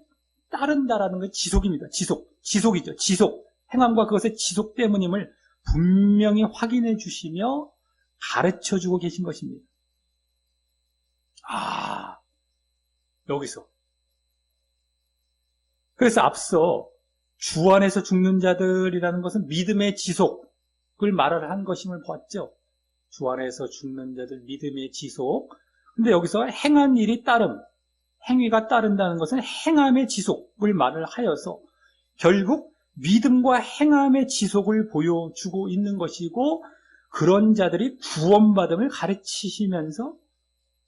Speaker 1: 따른다라는 건 지속입니다. 지속이죠. 행함과 그것의 지속 때문임을 분명히 확인해 주시며 가르쳐 주고 계신 것입니다. 여기서. 그래서 앞서 주 안에서 죽는 자들이라는 것은 믿음의 지속을 말을 한 것임을 보았죠. 주 안에서 죽는 자들 믿음의 지속. 근데 여기서 행한 일이 행위가 따른다는 것은 행함의 지속을 말을 하여서 결국 믿음과 행함의 지속을 보여주고 있는 것이고 그런 자들이 구원받음을 가르치시면서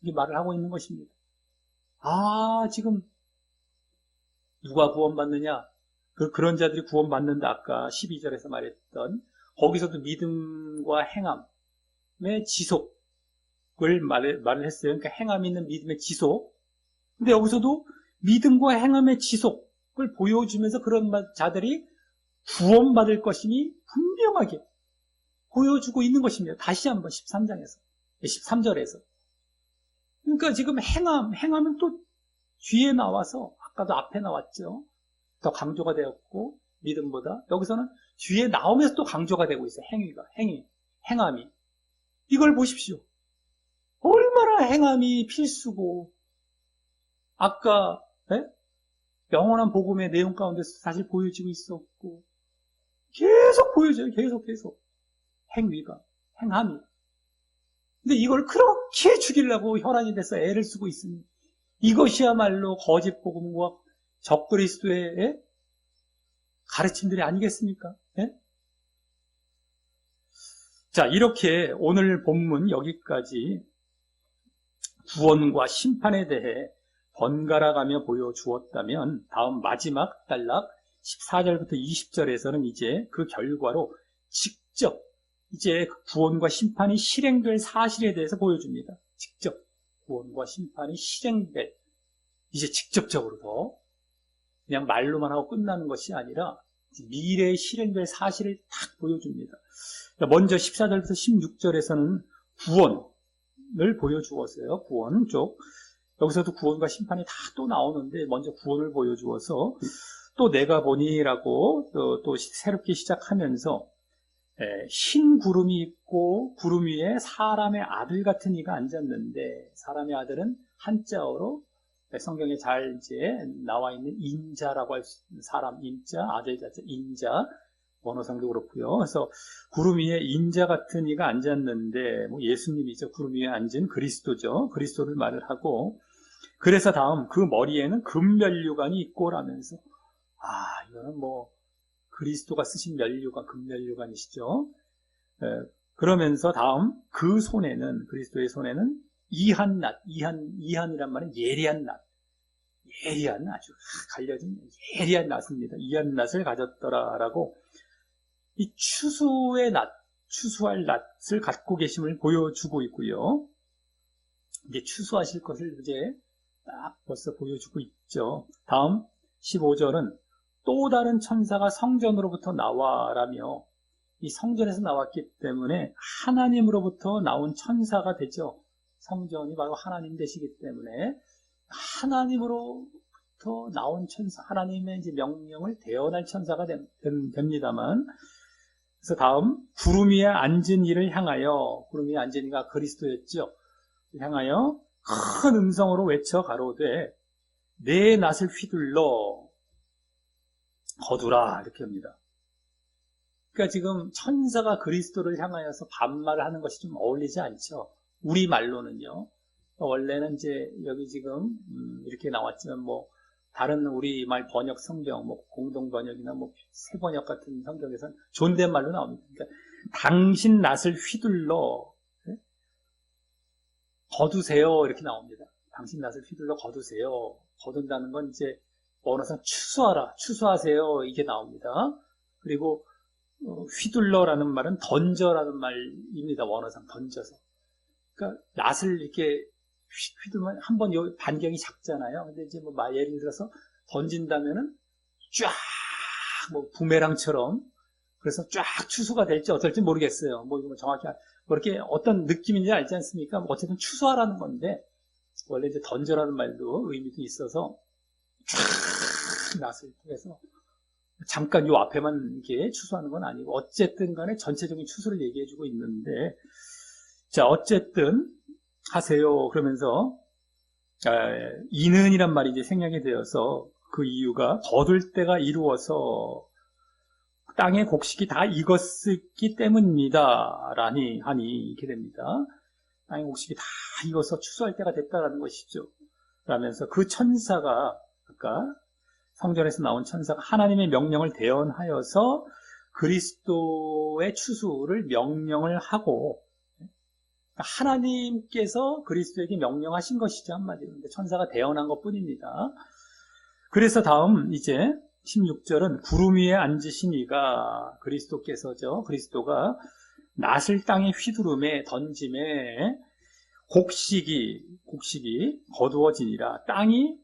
Speaker 1: 이 말을 하고 있는 것입니다. 지금 누가 구원받느냐? 그런 자들이 구원받는다. 아까 12절에서 말했던 거기서도 믿음과 행함의 지속을 말을 했어요. 그러니까 행함이 있는 믿음의 지속. 근데 여기서도 믿음과 행함의 지속을 보여주면서 그런 자들이 구원받을 것임이 분명하게 보여주고 있는 것입니다. 다시 한번 13절에서. 그러니까 지금 행함은 또 뒤에 나와서 아까도 앞에 나왔죠. 더 강조가 되었고 믿음보다 여기서는 뒤에 나오면서 또 강조가 되고 있어요. 행함이. 이걸 보십시오. 얼마나 행함이 필수고 아까 영원한 복음의 내용 가운데서 사실 보여지고 있었고 계속 보여져요. 계속 행함이. 근데 이걸 그렇게 죽이려고 혈안이 돼서 애를 쓰고 있으니 이것이야말로 거짓 복음과 적그리스도의 가르침들이 아니겠습니까? 예? 자, 이렇게 오늘 본문 여기까지 구원과 심판에 대해 번갈아가며 보여주었다면 다음 마지막 단락 14절부터 20절에서는 이제 그 결과로 직접 이제 구원과 심판이 실행될 사실에 대해서 보여줍니다. 직접 구원과 심판이 실행될, 이제 직접적으로 더 그냥 말로만 하고 끝나는 것이 아니라 미래에 실행될 사실을 딱 보여줍니다. 먼저 14절부터 16절에서는 구원을 보여주었어요. 구원 쪽. 여기서도 구원과 심판이 다 또 나오는데 먼저 구원을 보여주어서 또 내가 보니라고 또 새롭게 시작하면서 흰 구름이 있고 구름 위에 사람의 아들 같은 이가 앉았는데 사람의 아들은 한자어로 성경에 잘 이제 나와 있는 인자라고 할 수 있는 사람 인자, 아들 자자 인자 원어상도 그렇고요. 그래서 구름 위에 인자 같은 이가 앉았는데 뭐 예수님이죠. 구름 위에 앉은 그리스도죠. 그리스도를 말을 하고 그래서 다음 그 머리에는 금면류관이 있고 라면서 이거는 뭐 그리스도가 쓰신 면류관, 금면류관이시죠. 그러면서 다음 그 손에는 그리스도의 손에는 이한낫, 이한이란 말은 예리한 낫, 예리한 아주 갈려진 예리한 낫입니다. 이한낫을 가졌더라라고 이 추수의 낫, 추수할 낫을 갖고 계심을 보여주고 있고요. 이제 추수하실 것을 이제 딱 벌써 보여주고 있죠. 다음 15절은 또 다른 천사가 성전으로부터 나와라며 이 성전에서 나왔기 때문에 하나님으로부터 나온 천사가 되죠. 성전이 바로 하나님 되시기 때문에 하나님으로부터 나온 천사, 하나님의 이제 명령을 대언할 천사가 됩니다만 그래서 다음 구름 위에 앉은 이를 향하여 구름 위에 앉은 이가 그리스도였죠. 향하여 큰 음성으로 외쳐 가로되 내 낫을 휘둘러 거두라 이렇게 합니다. 그러니까 지금 천사가 그리스도를 향하여서 반말을 하는 것이 좀 어울리지 않죠. 우리 말로는요. 원래는 이제 여기 지금 이렇게 나왔지만 뭐 다른 우리말 번역 성경, 뭐 공동 번역이나 뭐 새 번역 같은 성경에서는 존댓말로 나옵니다. 그러니까 당신 낫을 휘둘러 거두세요 이렇게 나옵니다. 당신 낫을 휘둘러 거두세요. 거둔다는 건 이제 원어상 추수하라, 추수하세요 이게 나옵니다. 그리고 휘둘러라는 말은 던져라는 말입니다. 원어상 던져서. 그러니까 낫을 이렇게 휘두르면 한번 반경이 작잖아요. 근데 이제 뭐 예를 들어서 던진다면은 쫙 뭐 부메랑처럼 그래서 쫙 추수가 될지 어떨지 모르겠어요. 뭐 이거 정확히 뭐 이렇게 어떤 느낌인지 알지 않습니까? 뭐 어쨌든 추수하라는 건데 원래 이제 던져라는 말도 의미도 있어서 쫙 낫을 통해서 잠깐 요 앞에만 이렇게 추수하는 건 아니고 어쨌든 간에 전체적인 추수를 얘기해주고 있는데 자 어쨌든 하세요 그러면서 이는이란 말이 이제 생략이 되어서 그 이유가 거둘 때가 이루어서 땅의 곡식이 다 익었기 때문입니다 라니 하니 이렇게 됩니다. 땅의 곡식이 다 익어서 추수할 때가 됐다라는 것이죠. 라면서 그 천사가 아까 성전에서 나온 천사가 하나님의 명령을 대언하여서 그리스도의 추수를 명령을 하고 하나님께서 그리스도에게 명령하신 것이죠. 한마디로. 천사가 대언한 것 뿐입니다. 그래서 다음 이제 16절은 구름 위에 앉으신 이가 그리스도께서죠. 그리스도가 낫을 땅에 휘두름에 던짐에 곡식이 거두어지니라. 땅이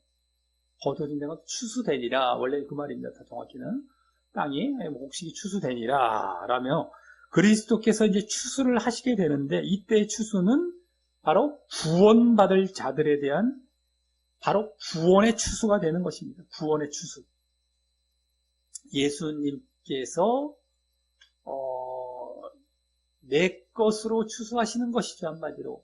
Speaker 1: 거두어진 데가 추수되니라. 원래 그 말입니다. 정확히는. 땅이 곡식이 추수되니라. 라며 그리스도께서 이제 추수를 하시게 되는데 이때의 추수는 바로 구원받을 자들에 대한 바로 구원의 추수가 되는 것입니다. 구원의 추수. 예수님께서 내 것으로 추수하시는 것이죠. 한마디로.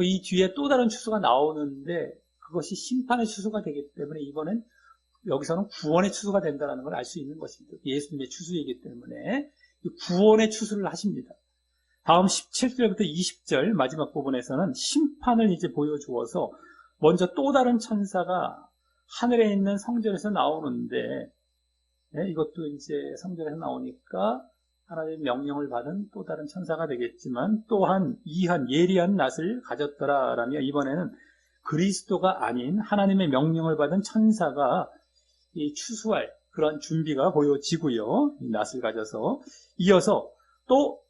Speaker 1: 이 뒤에 또 다른 추수가 나오는데 그것이 심판의 추수가 되기 때문에 이번엔 여기서는 구원의 추수가 된다는 걸 알 수 있는 것입니다. 예수님의 추수이기 때문에 구원의 추수를 하십니다. 다음 17절부터 20절 마지막 부분에서는 심판을 이제 보여주어서 먼저 또 다른 천사가 하늘에 있는 성전에서 나오는데, 이것도 이제 성전에서 나오니까 하나님의 명령을 받은 또 다른 천사가 되겠지만, 또한 이한 예리한 낫을 가졌더라라며 이번에는 그리스도가 아닌 하나님의 명령을 받은 천사가 이 추수할 그런 준비가 보여지고요. 이 낫을 가져서 이어서 또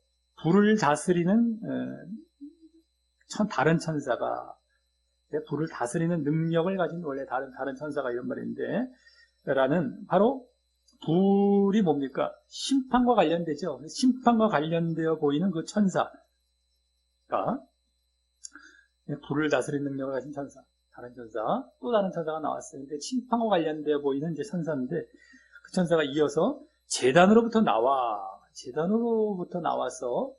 Speaker 1: 불을 다스리는 다른 천사가, 불을 다스리는 능력을 가진 원래 다른 천사가 이런 말인데, 라는 바로 불이 뭡니까? 심판과 관련되죠. 심판과 관련되어 보이는 그 천사가 불을 다스리는 능력을 가진 천사, 다른 천사, 또 다른 천사가 나왔어요. 근데 심판과 관련되어 보이는 이제 천사인데, 그 천사가 이어서 제단으로부터 나와서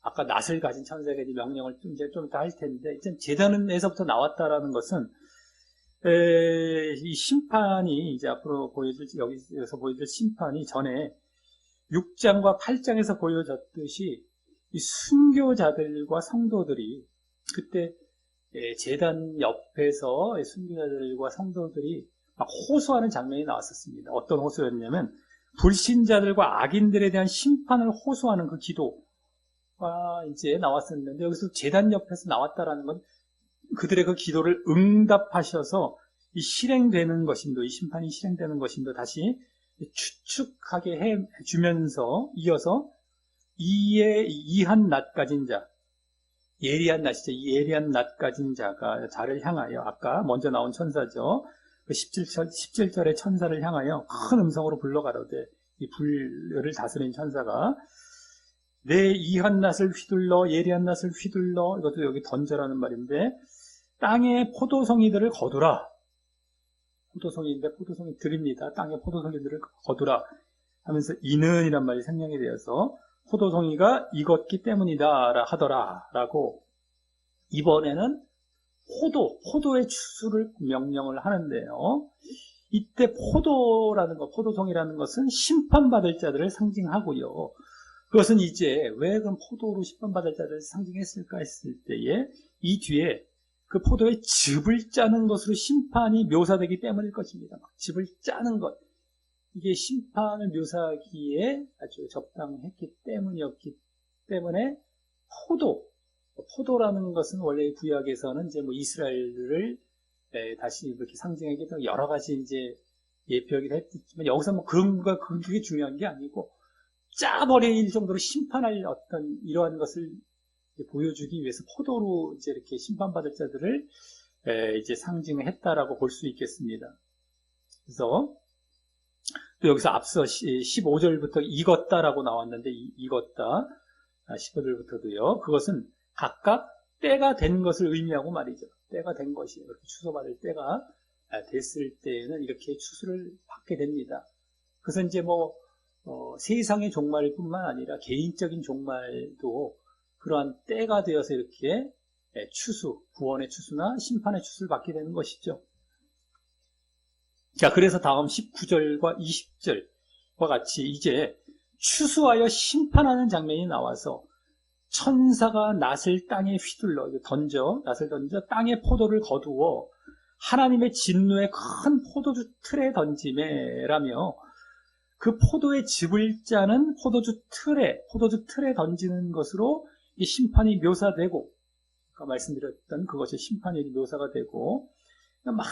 Speaker 1: 아까 낫을 가진 천사에게 명령을 좀 이따 할 텐데, 일단 제단에서부터 나왔다라는 것은 이 심판이 이제 앞으로 여기서 보여줄 심판이 전에 6장과 8장에서 보여졌듯이 이 순교자들과 성도들이 그때 제단 옆에서 순교자들과 성도들이 막 호소하는 장면이 나왔었습니다. 어떤 호소였냐면 불신자들과 악인들에 대한 심판을 호소하는 그 기도가 이제 나왔었는데, 여기서 제단 옆에서 나왔다라는 건 그들의 그 기도를 응답하셔서 이 실행되는 것임도, 이 심판이 실행되는 것임도 다시 추측하게 해주면서 이어서 이한 낫 가진 자, 예리한 낫이죠. 이 예리한 낫 가진 자가 자를 향하여, 아까 먼저 나온 천사죠. 17절의 천사를 향하여 큰 음성으로 불러가로되, 이 불을 다스린 천사가 내 이한 낫을 휘둘러, 예리한 낫을 휘둘러, 이것도 여기 던져라는 말인데, 땅의 포도송이들을 거두라. 포도송이인데 포도송이 들입니다. 땅의 포도송이들을 거두라 하면서 이는이란 말이 생략이 되어서 포도송이가 익었기 때문이다 하더라라고, 이번에는 포도의 추수를 명령을 하는데요. 이때 포도송이라는 것은 심판받을 자들을 상징하고요. 그것은 이제 왜 그럼 포도로 심판받을 자들을 상징했을까 했을 때에 이 뒤에 그 포도의 즙을 짜는 것으로 심판이 묘사되기 때문일 것입니다. 즙을 짜는 것. 이게 심판을 묘사하기에 아주 적당했기 때문이었기 때문에 포도라는 것은 원래 구약에서는 이제 뭐 이스라엘을 다시 이렇게 상징하기 때문에 여러 가지 이제 예표하기도 했지만, 여기서 뭐 그게 중요한 게 아니고 짜버릴 정도로 심판할 어떤 이러한 것을 보여주기 위해서 포도로 이제 이렇게 심판받을 자들을 이제 상징했다라고 볼 수 있겠습니다. 그래서 또 여기서 앞서 15절부터 익었다라고 나왔는데, 익었다 15절부터도요. 그것은 각각 때가 된 것을 의미하고 말이죠. 때가 된 것이, 이렇게 추수받을 때가 됐을 때에는 이렇게 추수를 받게 됩니다. 그래서 이제 뭐 세상의 종말뿐만 아니라 개인적인 종말도 그러한 때가 되어서 이렇게 구원의 추수나 심판의 추수를 받게 되는 것이죠. 자, 그래서 다음 19절과 20절과 같이 이제 추수하여 심판하는 장면이 나와서 천사가 낫을 땅에 휘둘러 낫을 던져 땅에 포도를 거두어 하나님의 진노의 큰 포도주 틀에 던지매라며, 그 포도의 즙을 짜는 포도주 틀에 던지는 것으로 이 심판이 묘사되고, 아까 말씀드렸던 그것이 심판이 묘사가 되고, 막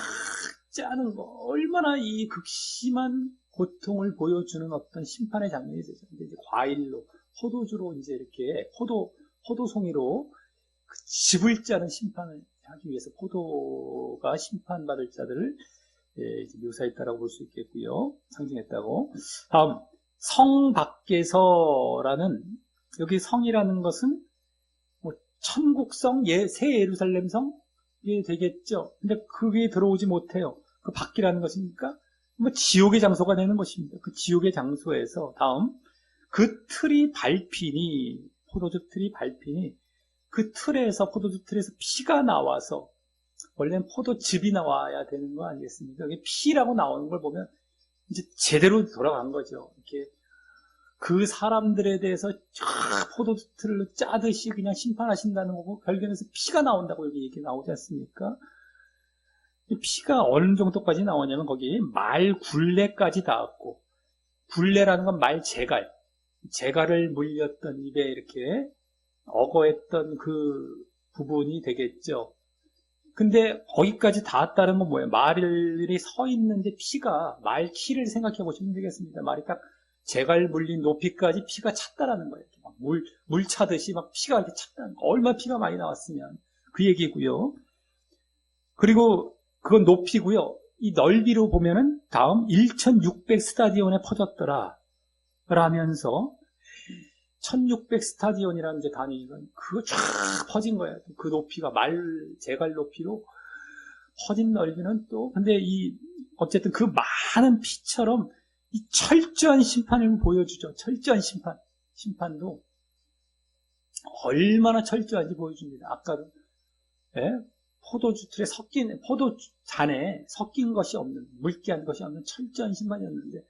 Speaker 1: 짜는 거, 얼마나 이 극심한 고통을 보여주는 어떤 심판의 장면이 되죠. 근데 이제 과일로, 포도주로 이제 이렇게 포도송이로 그 즙을 짜는 심판을 하기 위해서 포도가 심판받을 자들을 이제 묘사했다라고 볼 수 있겠고요. 상징했다고. 다음, 성 밖에서라는, 여기 성이라는 것은 뭐 천국성, 새 예루살렘 성이 되겠죠. 근데 그게 들어오지 못해요. 그 밖이라는 것이니까 뭐 지옥의 장소가 되는 것입니다. 그 지옥의 장소에서 다음, 그 틀이 밟히니, 포도주 틀이 밟히니, 그 포도주 틀에서 피가 나와서, 원래는 포도즙이 나와야 되는 거 아니겠습니까? 여기 피라고 나오는 걸 보면 이제 제대로 돌아간 거죠. 이렇게 그 사람들에 대해서 포도주를 짜듯이 그냥 심판하신다는 거고, 결국에서 피가 나온다고 여기 얘기 나오지 않습니까? 이 피가 어느 정도까지 나오냐면 거기 말 굴레까지 닿았고, 굴레라는 건 말 재갈을 물렸던 입에 이렇게 어거했던 그 부분이 되겠죠. 근데 거기까지 닿았다는 건 뭐예요? 말이 서 있는데 피가, 말 키를 생각해 보시면 되겠습니다. 말이 딱 재갈 물린 높이까지 피가 찼다라는 거예요. 막 물 차듯이 막 피가 이렇게 찼다는 거. 얼마나 피가 많이 나왔으면 그 얘기고요. 그리고 그건 높이고요. 이 넓이로 보면은 다음 1600 스타디온에 퍼졌더라 라면서 1600 스타디온이라는 이제 단위가 그거 쫙 퍼진 거예요. 그 높이가 재갈 높이로 퍼진 넓이는 또 근데 어쨌든 그 많은 피처럼 이 철저한 심판을 보여주죠. 철저한 심판도 얼마나 철저한지 보여줍니다. 아까도 포도주 틀에 포도잔에 섞인 것이 없는, 물기한 것이 없는 철저한 심판이었는데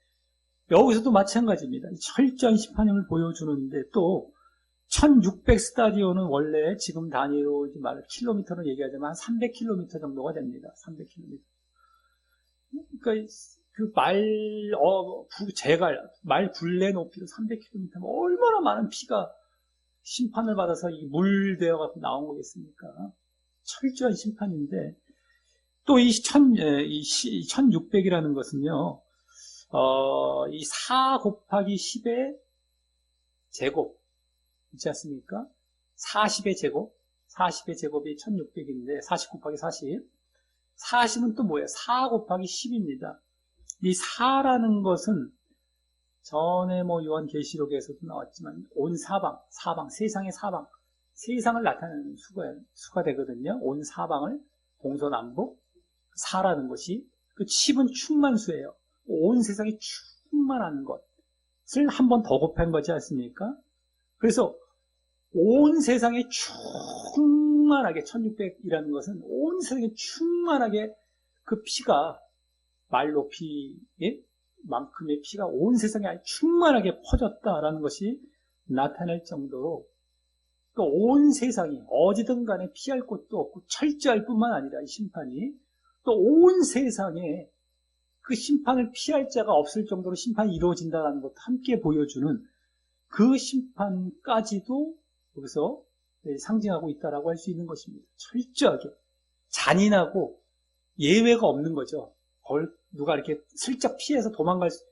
Speaker 1: 여기서도 마찬가지입니다. 철저한 심판임을 보여주는데 또 1600 스타디온은 원래 지금 단위로 킬로미터로 얘기하자면 한 300km 정도가 됩니다. 300km. 그러니까 말 굴레 높이로 300km, 얼마나 많은 피가 심판을 받아서 이 물되어 갖고 나온 거겠습니까? 철저한 심판인데, 또 이 1600이라는 것은요, 이 4 곱하기 10의 제곱, 있지 않습니까? 40의 제곱, 40의 제곱이 1600인데, 40 곱하기 40. 40은 또 뭐예요? 4 곱하기 10입니다. 이 4라는 것은 전에 요한계시록에서도 나왔지만 온 사방, 세상의 사방, 세상을 나타내는 수가 되거든요. 온 사방을 동서남북 4라는 것이 그 10은 충만수예요. 온 세상이 충만한 것을 한 번 더 곱한 거지 않습니까? 그래서 온 세상에 충만하게 1600이라는 것은 온 세상에 충만하게 그 피가 말 높이에 만큼의 피가 온 세상에 아주 충만하게 퍼졌다라는 것이 나타날 정도로 또 온 세상이 어디든 간에 피할 곳도 없고 철저할 뿐만 아니라 이 심판이 또 온 세상에 그 심판을 피할 자가 없을 정도로 심판이 이루어진다는 것도 함께 보여주는 그 심판까지도 여기서 상징하고 있다라고 할 수 있는 것입니다. 철저하게 잔인하고 예외가 없는 거죠. 누가 이렇게 슬쩍 피해서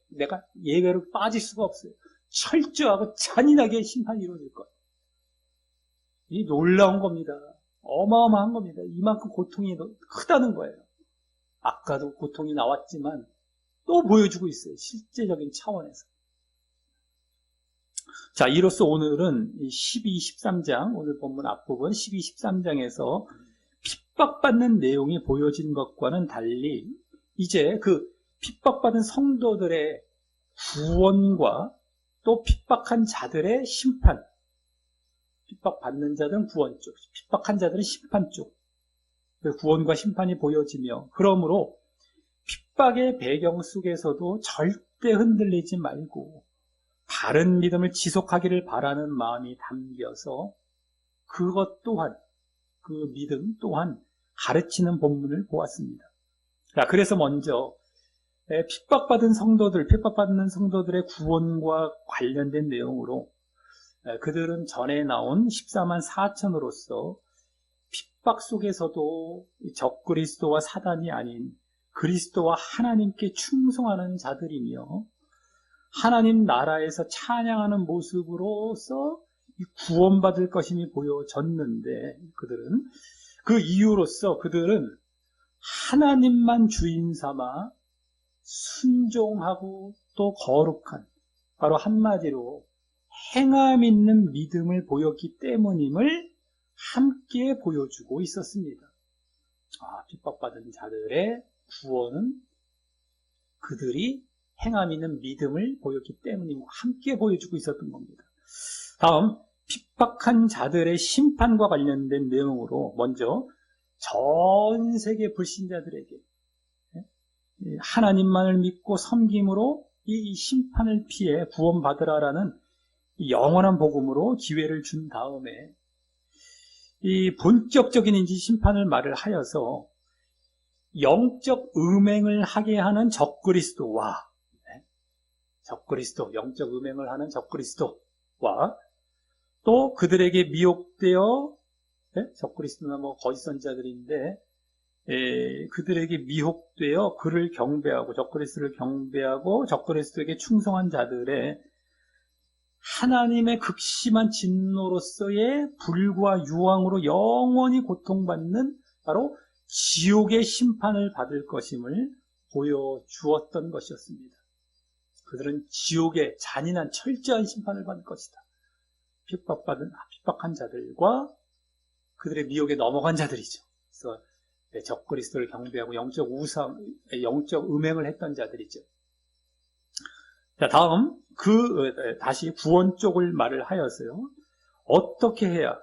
Speaker 1: 내가 예외로 빠질 수가 없어요. 철저하고 잔인하게 심판이 이루어질 것. 이 놀라운 겁니다. 어마어마한 겁니다. 이만큼 고통이 크다는 거예요. 아까도 고통이 나왔지만 또 보여주고 있어요. 실제적인 차원에서. 자, 이로써 오늘은 12, 13장, 오늘 본문 앞부분 12, 13장에서 핍박받는 내용이 보여진 것과는 달리 이제 그 핍박받은 성도들의 구원과 또 핍박한 자들의 심판, 핍박받는 자들은 구원 쪽, 핍박한 자들은 심판 쪽, 구원과 심판이 보여지며, 그러므로 핍박의 배경 속에서도 절대 흔들리지 말고 바른 믿음을 지속하기를 바라는 마음이 담겨서 그것 또한, 그 믿음 또한 가르치는 본문을 보았습니다. 그래서 먼저 핍박받는 성도들의 구원과 관련된 내용으로 그들은 전에 나온 14만 4천으로서 핍박 속에서도 적그리스도와 사단이 아닌 그리스도와 하나님께 충성하는 자들이며 하나님 나라에서 찬양하는 모습으로서 구원받을 것임이 보여졌는데 그들은 그 이유로서 그들은 하나님만 주인 삼아 순종하고 또 거룩한, 바로 한마디로 행함 있는 믿음을 보였기 때문임을 함께 보여주고 있었습니다. 핍박받은 자들의 구원은 그들이 행함 있는 믿음을 보였기 때문임을 함께 보여주고 있었던 겁니다. 다음, 핍박한 자들의 심판과 관련된 내용으로 먼저 전 세계 불신자들에게 하나님만을 믿고 섬김으로 이 심판을 피해 구원받으라라는 영원한 복음으로 기회를 준 다음에 이 본격적인 인지 심판을 말을 하여서 영적 음행을 하게 하는 적그리스도와 영적 음행을 하는 적그리스도와 또 그들에게 미혹되어 적그리스도나 뭐 거짓 선자들인데 그들에게 미혹되어 그를 경배하고 적그리스도를 경배하고 적그리스도에게 충성한 자들의 하나님의 극심한 진노로서의 불과 유황으로 영원히 고통받는 바로 지옥의 심판을 받을 것임을 보여주었던 것이었습니다. 그들은 지옥의 잔인한 철저한 심판을 받을 것이다. 핍박한 자들과 그들의 미혹에 넘어간 자들이죠. 그래서 적그리스도를 경배하고 영적 음행을 했던 자들이죠. 자, 다음 다시 구원 쪽을 말을 하여서요. 어떻게 해야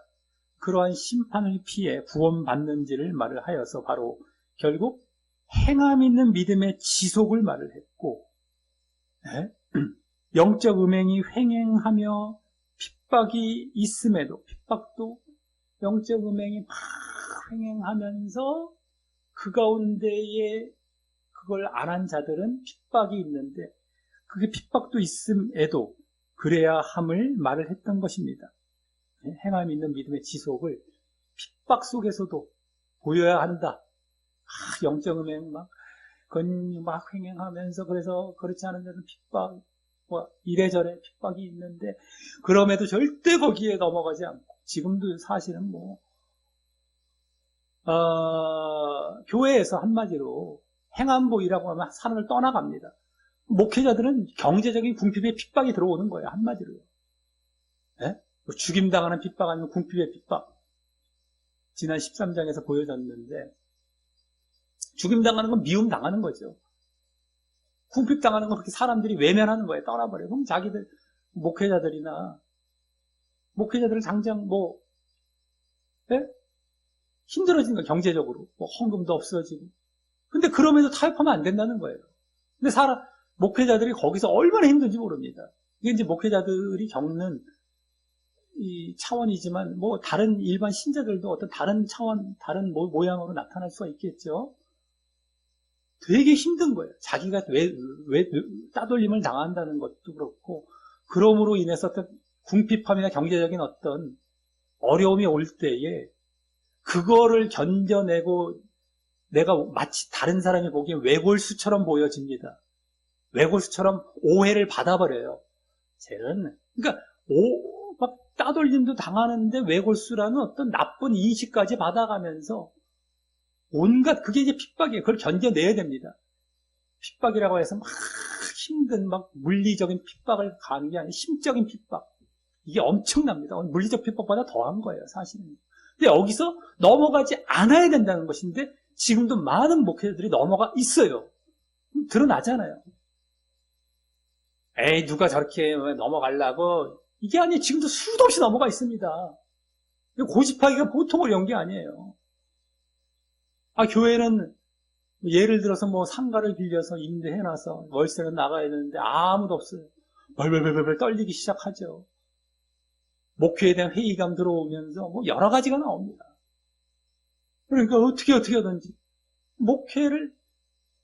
Speaker 1: 그러한 심판을 피해 구원받는지를 말을 하여서 바로 결국 행함 있는 믿음의 지속을 말을 했고 영적 음행이 횡행하며 핍박이 있음에도 핍박도 영적 음행이 막 횡행하면서 그 가운데에 그걸 안 한 자들은 핍박이 있는데 그게 핍박도 있음에도 그래야 함을 말을 했던 것입니다. 행함 있는 믿음의 지속을 핍박 속에서도 보여야 한다. 영적 음행 막 횡행하면서 그래서 그렇지 않은 데는 핍박 이래저래 핍박이 있는데 그럼에도 절대 거기에 넘어가지 않고 지금도 사실은 교회에서 한마디로 행함보이라고 하면 사람을 떠나갑니다. 목회자들은 경제적인 궁핍에 핍박이 들어오는 거예요. 한마디로요. 죽임당하는 핍박 아니면 궁핍의 핍박. 지난 13장에서 보여졌는데 죽임당하는 건 미움당하는 거죠. 궁핍당하는 건 그렇게 사람들이 외면하는 거예요. 떠나버려요. 그럼 자기들 목회자들은 당장 힘들어지는 거예요. 경제적으로 헌금도 없어지고. 근데 그럼에도 타협하면 안 된다는 거예요. 근데 목회자들이 거기서 얼마나 힘든지 모릅니다. 이게 이제 목회자들이 겪는 이 차원이지만 다른 일반 신자들도 어떤 다른 차원, 다른 모양으로 나타날 수가 있겠죠. 되게 힘든 거예요. 자기가 왜 따돌림을 당한다는 것도 그렇고, 그럼으로 인해서 어떤 궁핍함이나 경제적인 어떤 어려움이 올 때에 그거를 견뎌내고 내가 마치 다른 사람이 보기엔 외골수처럼 보여집니다. 외골수처럼 오해를 받아버려요. 그러니까 막 따돌림도 당하는데 외골수라는 어떤 나쁜 인식까지 받아가면서 온갖 그게 이제 핍박이에요. 그걸 견뎌내야 됩니다. 핍박이라고 해서 막 힘든 물리적인 핍박을 가는 게 아니라 심적인 핍박. 이게 엄청납니다. 물리적 핍박보다 더한 거예요, 사실은. 근데 여기서 넘어가지 않아야 된다는 것인데 지금도 많은 목회자들이 넘어가 있어요. 드러나잖아요. 누가 저렇게 넘어가려고. 이게 아니에요. 지금도 수도 없이 넘어가 있습니다. 고집하기가 보통 어려운 게 아니에요. 교회는 예를 들어서 상가를 빌려서 임대해놔서 월세는 나가야 되는데 아무도 없어요. 벌벌벌벌 떨리기 시작하죠. 목회에 대한 회의감 들어오면서 여러 가지가 나옵니다. 그러니까 어떻게 하든지 목회를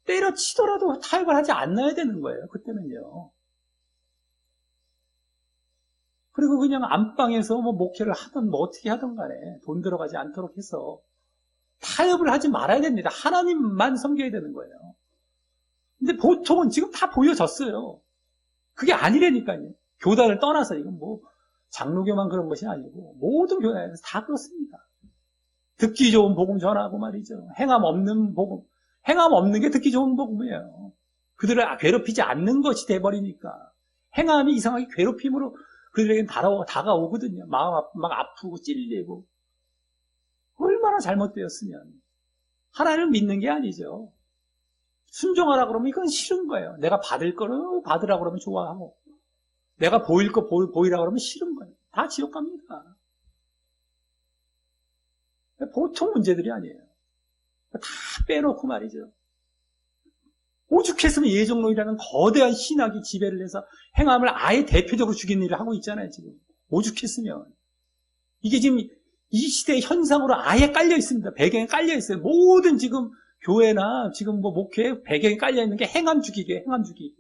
Speaker 1: 때려치더라도 타협을 하지 않아야 되는 거예요. 그때는요. 그리고 그냥 안방에서 목회를 하든 어떻게 하든 간에 돈 들어가지 않도록 해서 타협을 하지 말아야 됩니다. 하나님만 섬겨야 되는 거예요. 근데 보통은 지금 다 보여졌어요. 그게 아니라니까요. 교단을 떠나서 이건 장로교만 그런 것이 아니고 모든 교단에서 다 그렇습니다. 듣기 좋은 복음 전하고 말이죠. 행함 없는 복음. 행함 없는 게 듣기 좋은 복음이에요. 그들을 괴롭히지 않는 것이 돼버리니까. 행함이 이상하게 괴롭힘으로 그들에겐 다가오거든요. 막 아프고 찔리고. 얼마나 잘못되었으면. 하나님을 믿는 게 아니죠. 순종하라 그러면 이건 싫은 거예요. 내가 받을 거를 받으라 그러면 좋아하고. 내가 보일 거 보이라 그러면 싫은 거예요. 다 지옥 갑니다. 보통 문제들이 아니에요. 다 빼놓고 말이죠. 오죽했으면 예정론이라는 거대한 신학이 지배를 해서 행함을 아예 대표적으로 죽이는 일을 하고 있잖아요, 지금. 오죽했으면. 이게 지금 이 시대의 현상으로 아예 깔려 있습니다. 배경에 깔려 있어요. 모든 지금 교회나 지금 뭐 목회 배경에 깔려 있는 게 행함 죽이게, 행함 죽이게.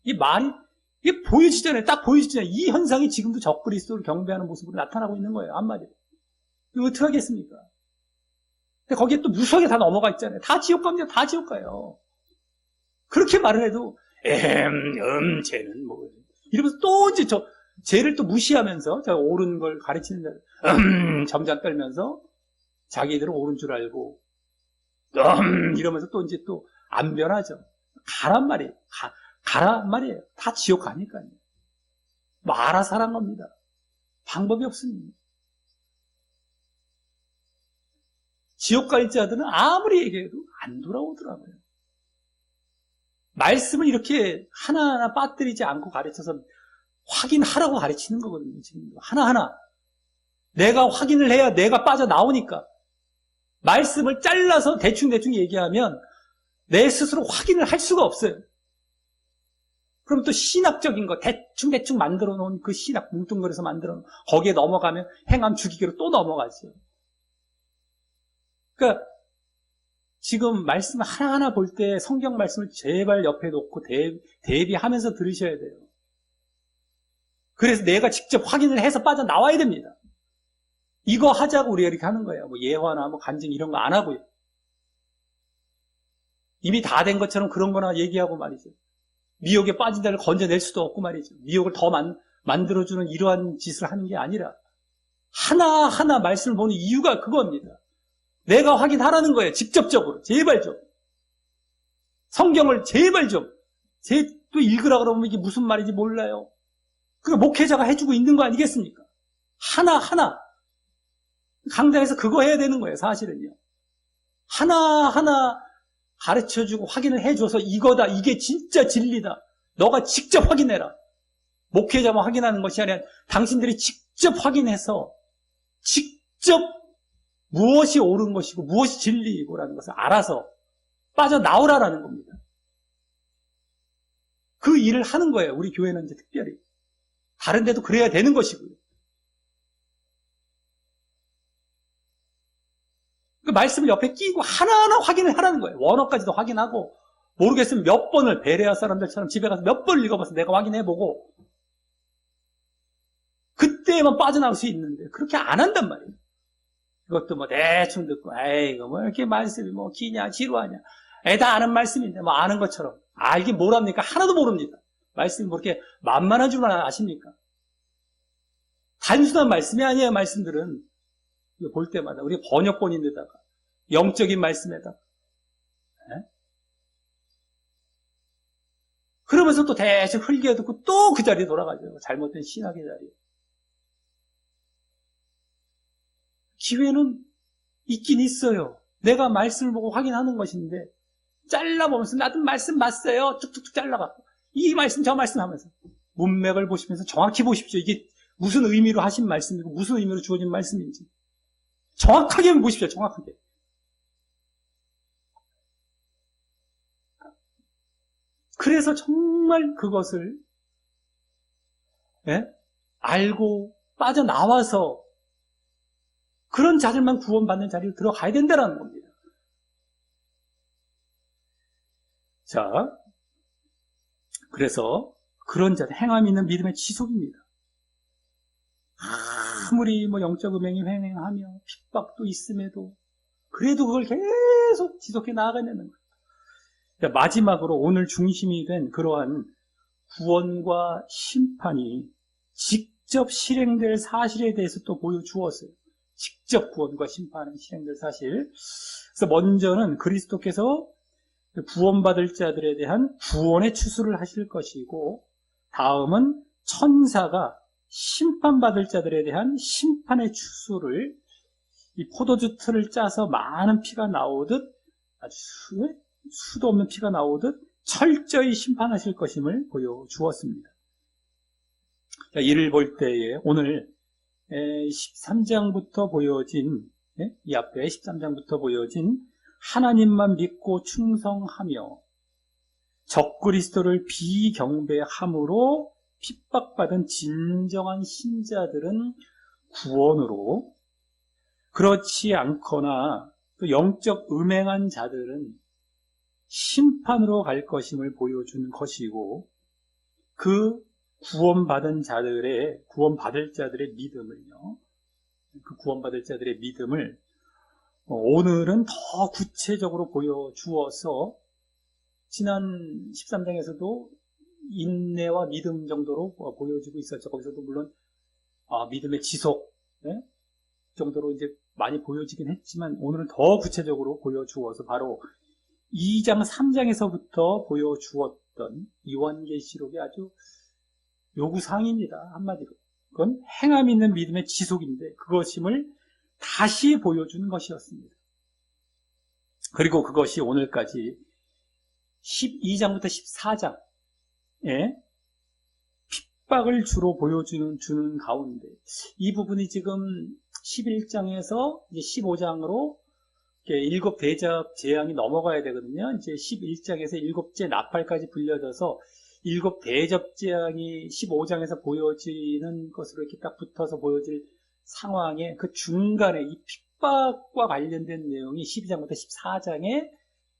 Speaker 1: 이게 보여지잖아요. 딱 보여지잖아요. 이 현상이 지금도 적그리스도를 경배하는 모습으로 나타나고 있는 거예요. 한마디로. 이거 어떻게 하겠습니까? 근데 거기에 또 무수하게 다 넘어가 있잖아요. 다 지옥 갑니다. 다 지옥 가요. 그렇게 말을 해도, 쟤는 뭐, 이러면서 또 이제 쟤를 또 무시하면서, 제가 옳은 걸 가르치는 자를, 점잖 떨면서, 자기들은 옳은 줄 알고, 이러면서 또 이제 또 안 변하죠. 가란 말이에요. 가란 말이에요. 다 지옥 가니까요. 뭐 알아서 하란 겁니다. 방법이 없습니다. 지옥 갈 자들은 아무리 얘기해도 안 돌아오더라고요. 말씀을 이렇게 하나하나 빠뜨리지 않고 가르쳐서 확인하라고 가르치는 거거든요. 지금도 하나하나. 내가 확인을 해야 내가 빠져나오니까. 말씀을 잘라서 대충대충 얘기하면 내 스스로 확인을 할 수가 없어요. 그럼 또 신학적인 거 대충대충 만들어 놓은 그 신학 뭉뚱그려서 만들어 놓은 거기에 넘어가면 행함 죽이기로 또 넘어가죠. 그러니까 지금 말씀 하나하나 볼 때 성경 말씀을 제발 옆에 놓고 대비하면서 들으셔야 돼요. 그래서 내가 직접 확인을 해서 빠져나와야 됩니다. 이거 하자고 우리가 이렇게 하는 거예요. 뭐 예화나 뭐 간증 이런 거 안 하고요. 이미 다 된 것처럼 그런 거나 얘기하고 말이죠. 미혹에 빠진 자를 건져낼 수도 없고 말이죠. 미혹을 더 만들어주는 이러한 짓을 하는 게 아니라 하나하나 말씀을 보는 이유가 그겁니다. 내가 확인하라는 거예요. 직접적으로. 제발 좀. 성경을 제발 좀. 또 읽으라 그러면 이게 무슨 말인지 몰라요. 그러니까 목회자가 해주고 있는 거 아니겠습니까? 하나하나. 강당에서 그거 해야 되는 거예요. 사실은요. 하나하나 가르쳐주고 확인을 해줘서 이거다. 이게 진짜 진리다. 너가 직접 확인해라. 목회자만 확인하는 것이 아니라 당신들이 직접 확인해서 직접 무엇이 옳은 것이고 무엇이 진리이고라는 것을 알아서 빠져나오라라는 겁니다. 그 일을 하는 거예요. 우리 교회는 이제 특별히. 다른 데도 그래야 되는 것이고요. 그 말씀을 옆에 끼고 하나하나 확인을 하라는 거예요. 원어까지도 확인하고 모르겠으면 몇 번을 베레아 사람들처럼 집에 가서 몇 번을 읽어봐서 내가 확인해보고 그때만 빠져나올 수 있는데 그렇게 안 한단 말이에요. 그것도 뭐 대충 듣고 에이거 뭐 이렇게 말씀이 뭐 기냐 지루하냐 다 아는 말씀인데 뭐 아는 것처럼 알긴 뭘 합니까? 하나도 모릅니다. 말씀이 뭐 이렇게 만만한 줄만 아십니까? 단순한 말씀이 아니에요. 말씀들은 볼 때마다 우리 번역본인데다가 영적인 말씀에다가 그러면서 또 대충 흘겨 듣고 또 그 자리에 돌아가죠. 잘못된 신학의 자리에. 기회는 있긴 있어요. 내가 말씀을 보고 확인하는 것인데 잘라보면서 나도 말씀 봤어요. 쭉쭉쭉 잘라갖고 이 말씀 저 말씀 하면서 문맥을 보시면서 정확히 보십시오. 이게 무슨 의미로 하신 말씀이고 무슨 의미로 주어진 말씀인지 정확하게 보십시오. 정확하게. 그래서 정말 그것을 알고 빠져나와서 그런 자들만 구원받는 자리로 들어가야 된다는 겁니다. 자, 그래서 그런 자들, 행함이 있는 믿음의 지속입니다. 아무리 뭐 영적 음행이 횡행하며 핍박도 있음에도 그래도 그걸 계속 지속해 나아가야 되는 거예요. 자, 마지막으로 오늘 중심이 된 그러한 구원과 심판이 직접 실행될 사실에 대해서 또 보여주었어요. 직접 구원과 심판은 실행될 사실. 그래서 먼저는 그리스도께서 구원받을 자들에 대한 구원의 추수를 하실 것이고 다음은 천사가 심판받을 자들에 대한 심판의 추수를 이 포도주 틀을 짜서 많은 피가 나오듯 아주 수도 없는 피가 나오듯 철저히 심판하실 것임을 보여주었습니다. 자, 이를 볼 때에 오늘 13장부터 보여진 이 앞에 13장부터 보여진 하나님만 믿고 충성하며 적그리스도를 비경배함으로 핍박받은 진정한 신자들은 구원으로, 그렇지 않거나 또 영적 음행한 자들은 심판으로 갈 것임을 보여준 것이고, 그 구원받을 자들의 믿음을요, 그 구원받을 자들의 믿음을 오늘은 더 구체적으로 보여주어서, 지난 13장에서도 인내와 믿음 정도로 보여주고 있었죠. 거기서도 물론 믿음의 지속 정도로 이제 많이 보여지긴 했지만, 오늘은 더 구체적으로 보여주어서 바로 2장, 3장에서부터 보여주었던 요한계시록의 아주 요구사항입니다. 한마디로. 그건 행함 있는 믿음의 지속인데, 그것임을 다시 보여준 것이었습니다. 그리고 그것이 오늘까지 12장부터 14장에 핍박을 주로 보여주는 가운데, 이 부분이 지금 11장에서 이제 15장으로 7 대접 재앙이 넘어가야 되거든요. 이제 11장에서 7째 나팔까지 불려져서 7 대접 재앙이 15장에서 보여지는 것으로 이렇게 딱 붙어서 보여질 상황에, 그 중간에 이 핍박과 관련된 내용이 12장부터 14장에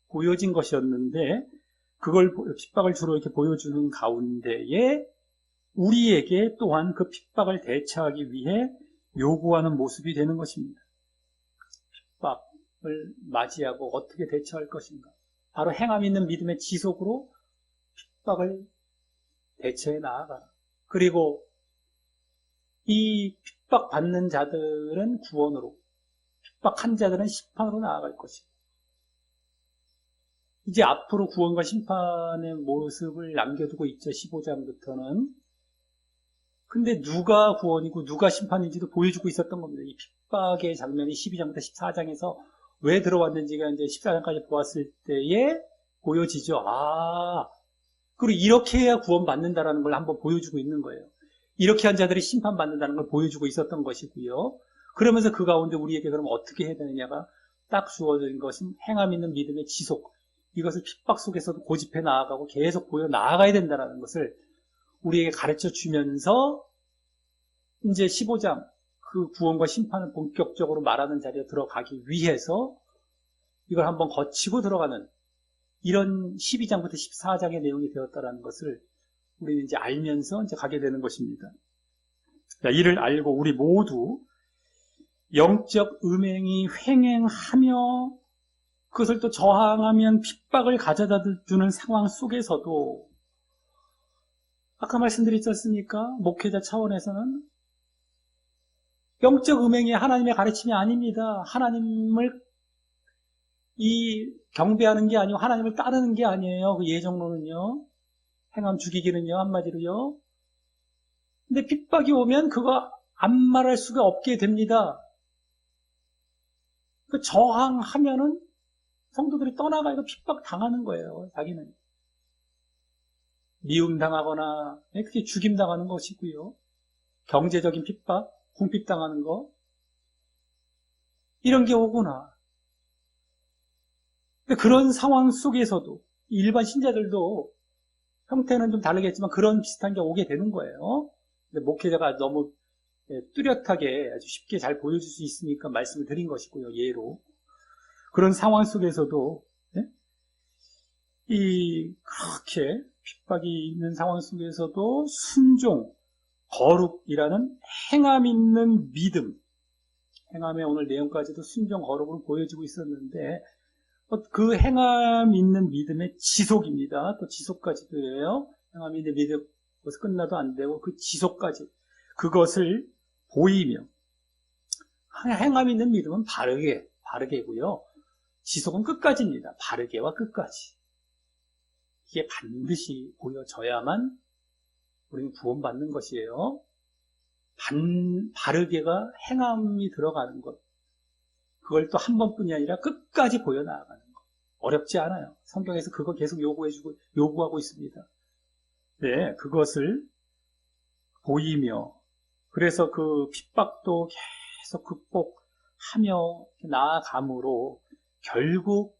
Speaker 1: 보여진 것이었는데, 그걸 핍박을 주로 이렇게 보여주는 가운데에 우리에게 또한 그 핍박을 대처하기 위해 요구하는 모습이 되는 것입니다. 핍박을 맞이하고 어떻게 대처할 것인가? 바로 행함 있는 믿음의 지속으로 핍박을 대처해 나아가라. 그리고 이 핍박받는 자들은 구원으로, 핍박한 자들은 심판으로 나아갈 것이고, 이제 앞으로 구원과 심판의 모습을 남겨두고 있죠. 15장부터는. 근데 누가 구원이고 누가 심판인지도 보여주고 있었던 겁니다. 이 핍박의 장면이 12장부터 14장에서 왜 들어왔는지가 이제 14장까지 보았을 때에 보여지죠. 그리고 이렇게 해야 구원받는다라는 걸 한번 보여주고 있는 거예요. 이렇게 한 자들이 심판받는다는 걸 보여주고 있었던 것이고요. 그러면서 그 가운데 우리에게 그럼 어떻게 해야 되느냐가 딱 주어진 것은 행함 있는 믿음의 지속. 이것을 핍박 속에서도 고집해 나아가고 계속 보여 나아가야 된다는 것을 우리에게 가르쳐 주면서, 이제 15장 그 구원과 심판을 본격적으로 말하는 자리에 들어가기 위해서 이걸 한번 거치고 들어가는, 이런 12장부터 14장의 내용이 되었다는 것을 우리는 이제 알면서 이제 가게 되는 것입니다. 이를 알고 우리 모두 영적 음행이 횡행하며 그것을 또 저항하면 핍박을 가져다 주는 상황 속에서도, 아까 말씀드렸지 않습니까? 목회자 차원에서는 영적 음행이 하나님의 가르침이 아닙니다. 하나님을 경배하는 게 아니고 하나님을 따르는 게 아니에요. 그 예정론은요. 행함 죽이기는요. 한마디로요. 근데 핍박이 오면 그거 안 말할 수가 없게 됩니다. 그 저항하면은 성도들이 떠나가고 핍박 당하는 거예요. 자기는. 미움당하거나, 그게 죽임당하는 것이고요. 경제적인 핍박, 궁핍당하는 거. 이런 게 오구나. 근데 그런 상황 속에서도 일반 신자들도 형태는 좀 다르겠지만 그런 비슷한 게 오게 되는 거예요. 근데 목회자가 너무 뚜렷하게 아주 쉽게 잘 보여줄 수 있으니까 말씀을 드린 것이고요. 예로. 그런 상황 속에서도 그렇게 핍박이 있는 상황 속에서도 순종, 거룩이라는 행함 있는 믿음, 행함의 오늘 내용까지도 순종, 거룩으로 보여지고 있었는데, 그 행함 있는 믿음의 지속입니다. 또 지속까지도 해요. 행함 있는 믿음, 그것이 끝나도 안 되고 그 지속까지, 그것을 보이며, 행함 있는 믿음은 바르게고요. 지속은 끝까지입니다. 바르게와 끝까지. 이게 반드시 보여져야만 우리는 구원받는 것이에요. 바르게가 행함이 들어가는 것. 그걸 또 한 번뿐이 아니라 끝까지 보여나가는 것. 어렵지 않아요. 성경에서 그거 계속 요구하고 있습니다. 네, 그것을 보이며, 그래서 그 핍박도 계속 극복하며 나아감으로 결국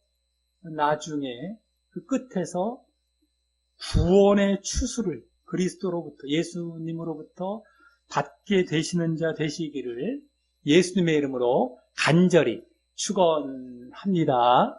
Speaker 1: 나중에 그 끝에서 구원의 추수를 그리스도로부터, 예수님으로부터 받게 되시는 자 되시기를 예수님의 이름으로 간절히 축원합니다.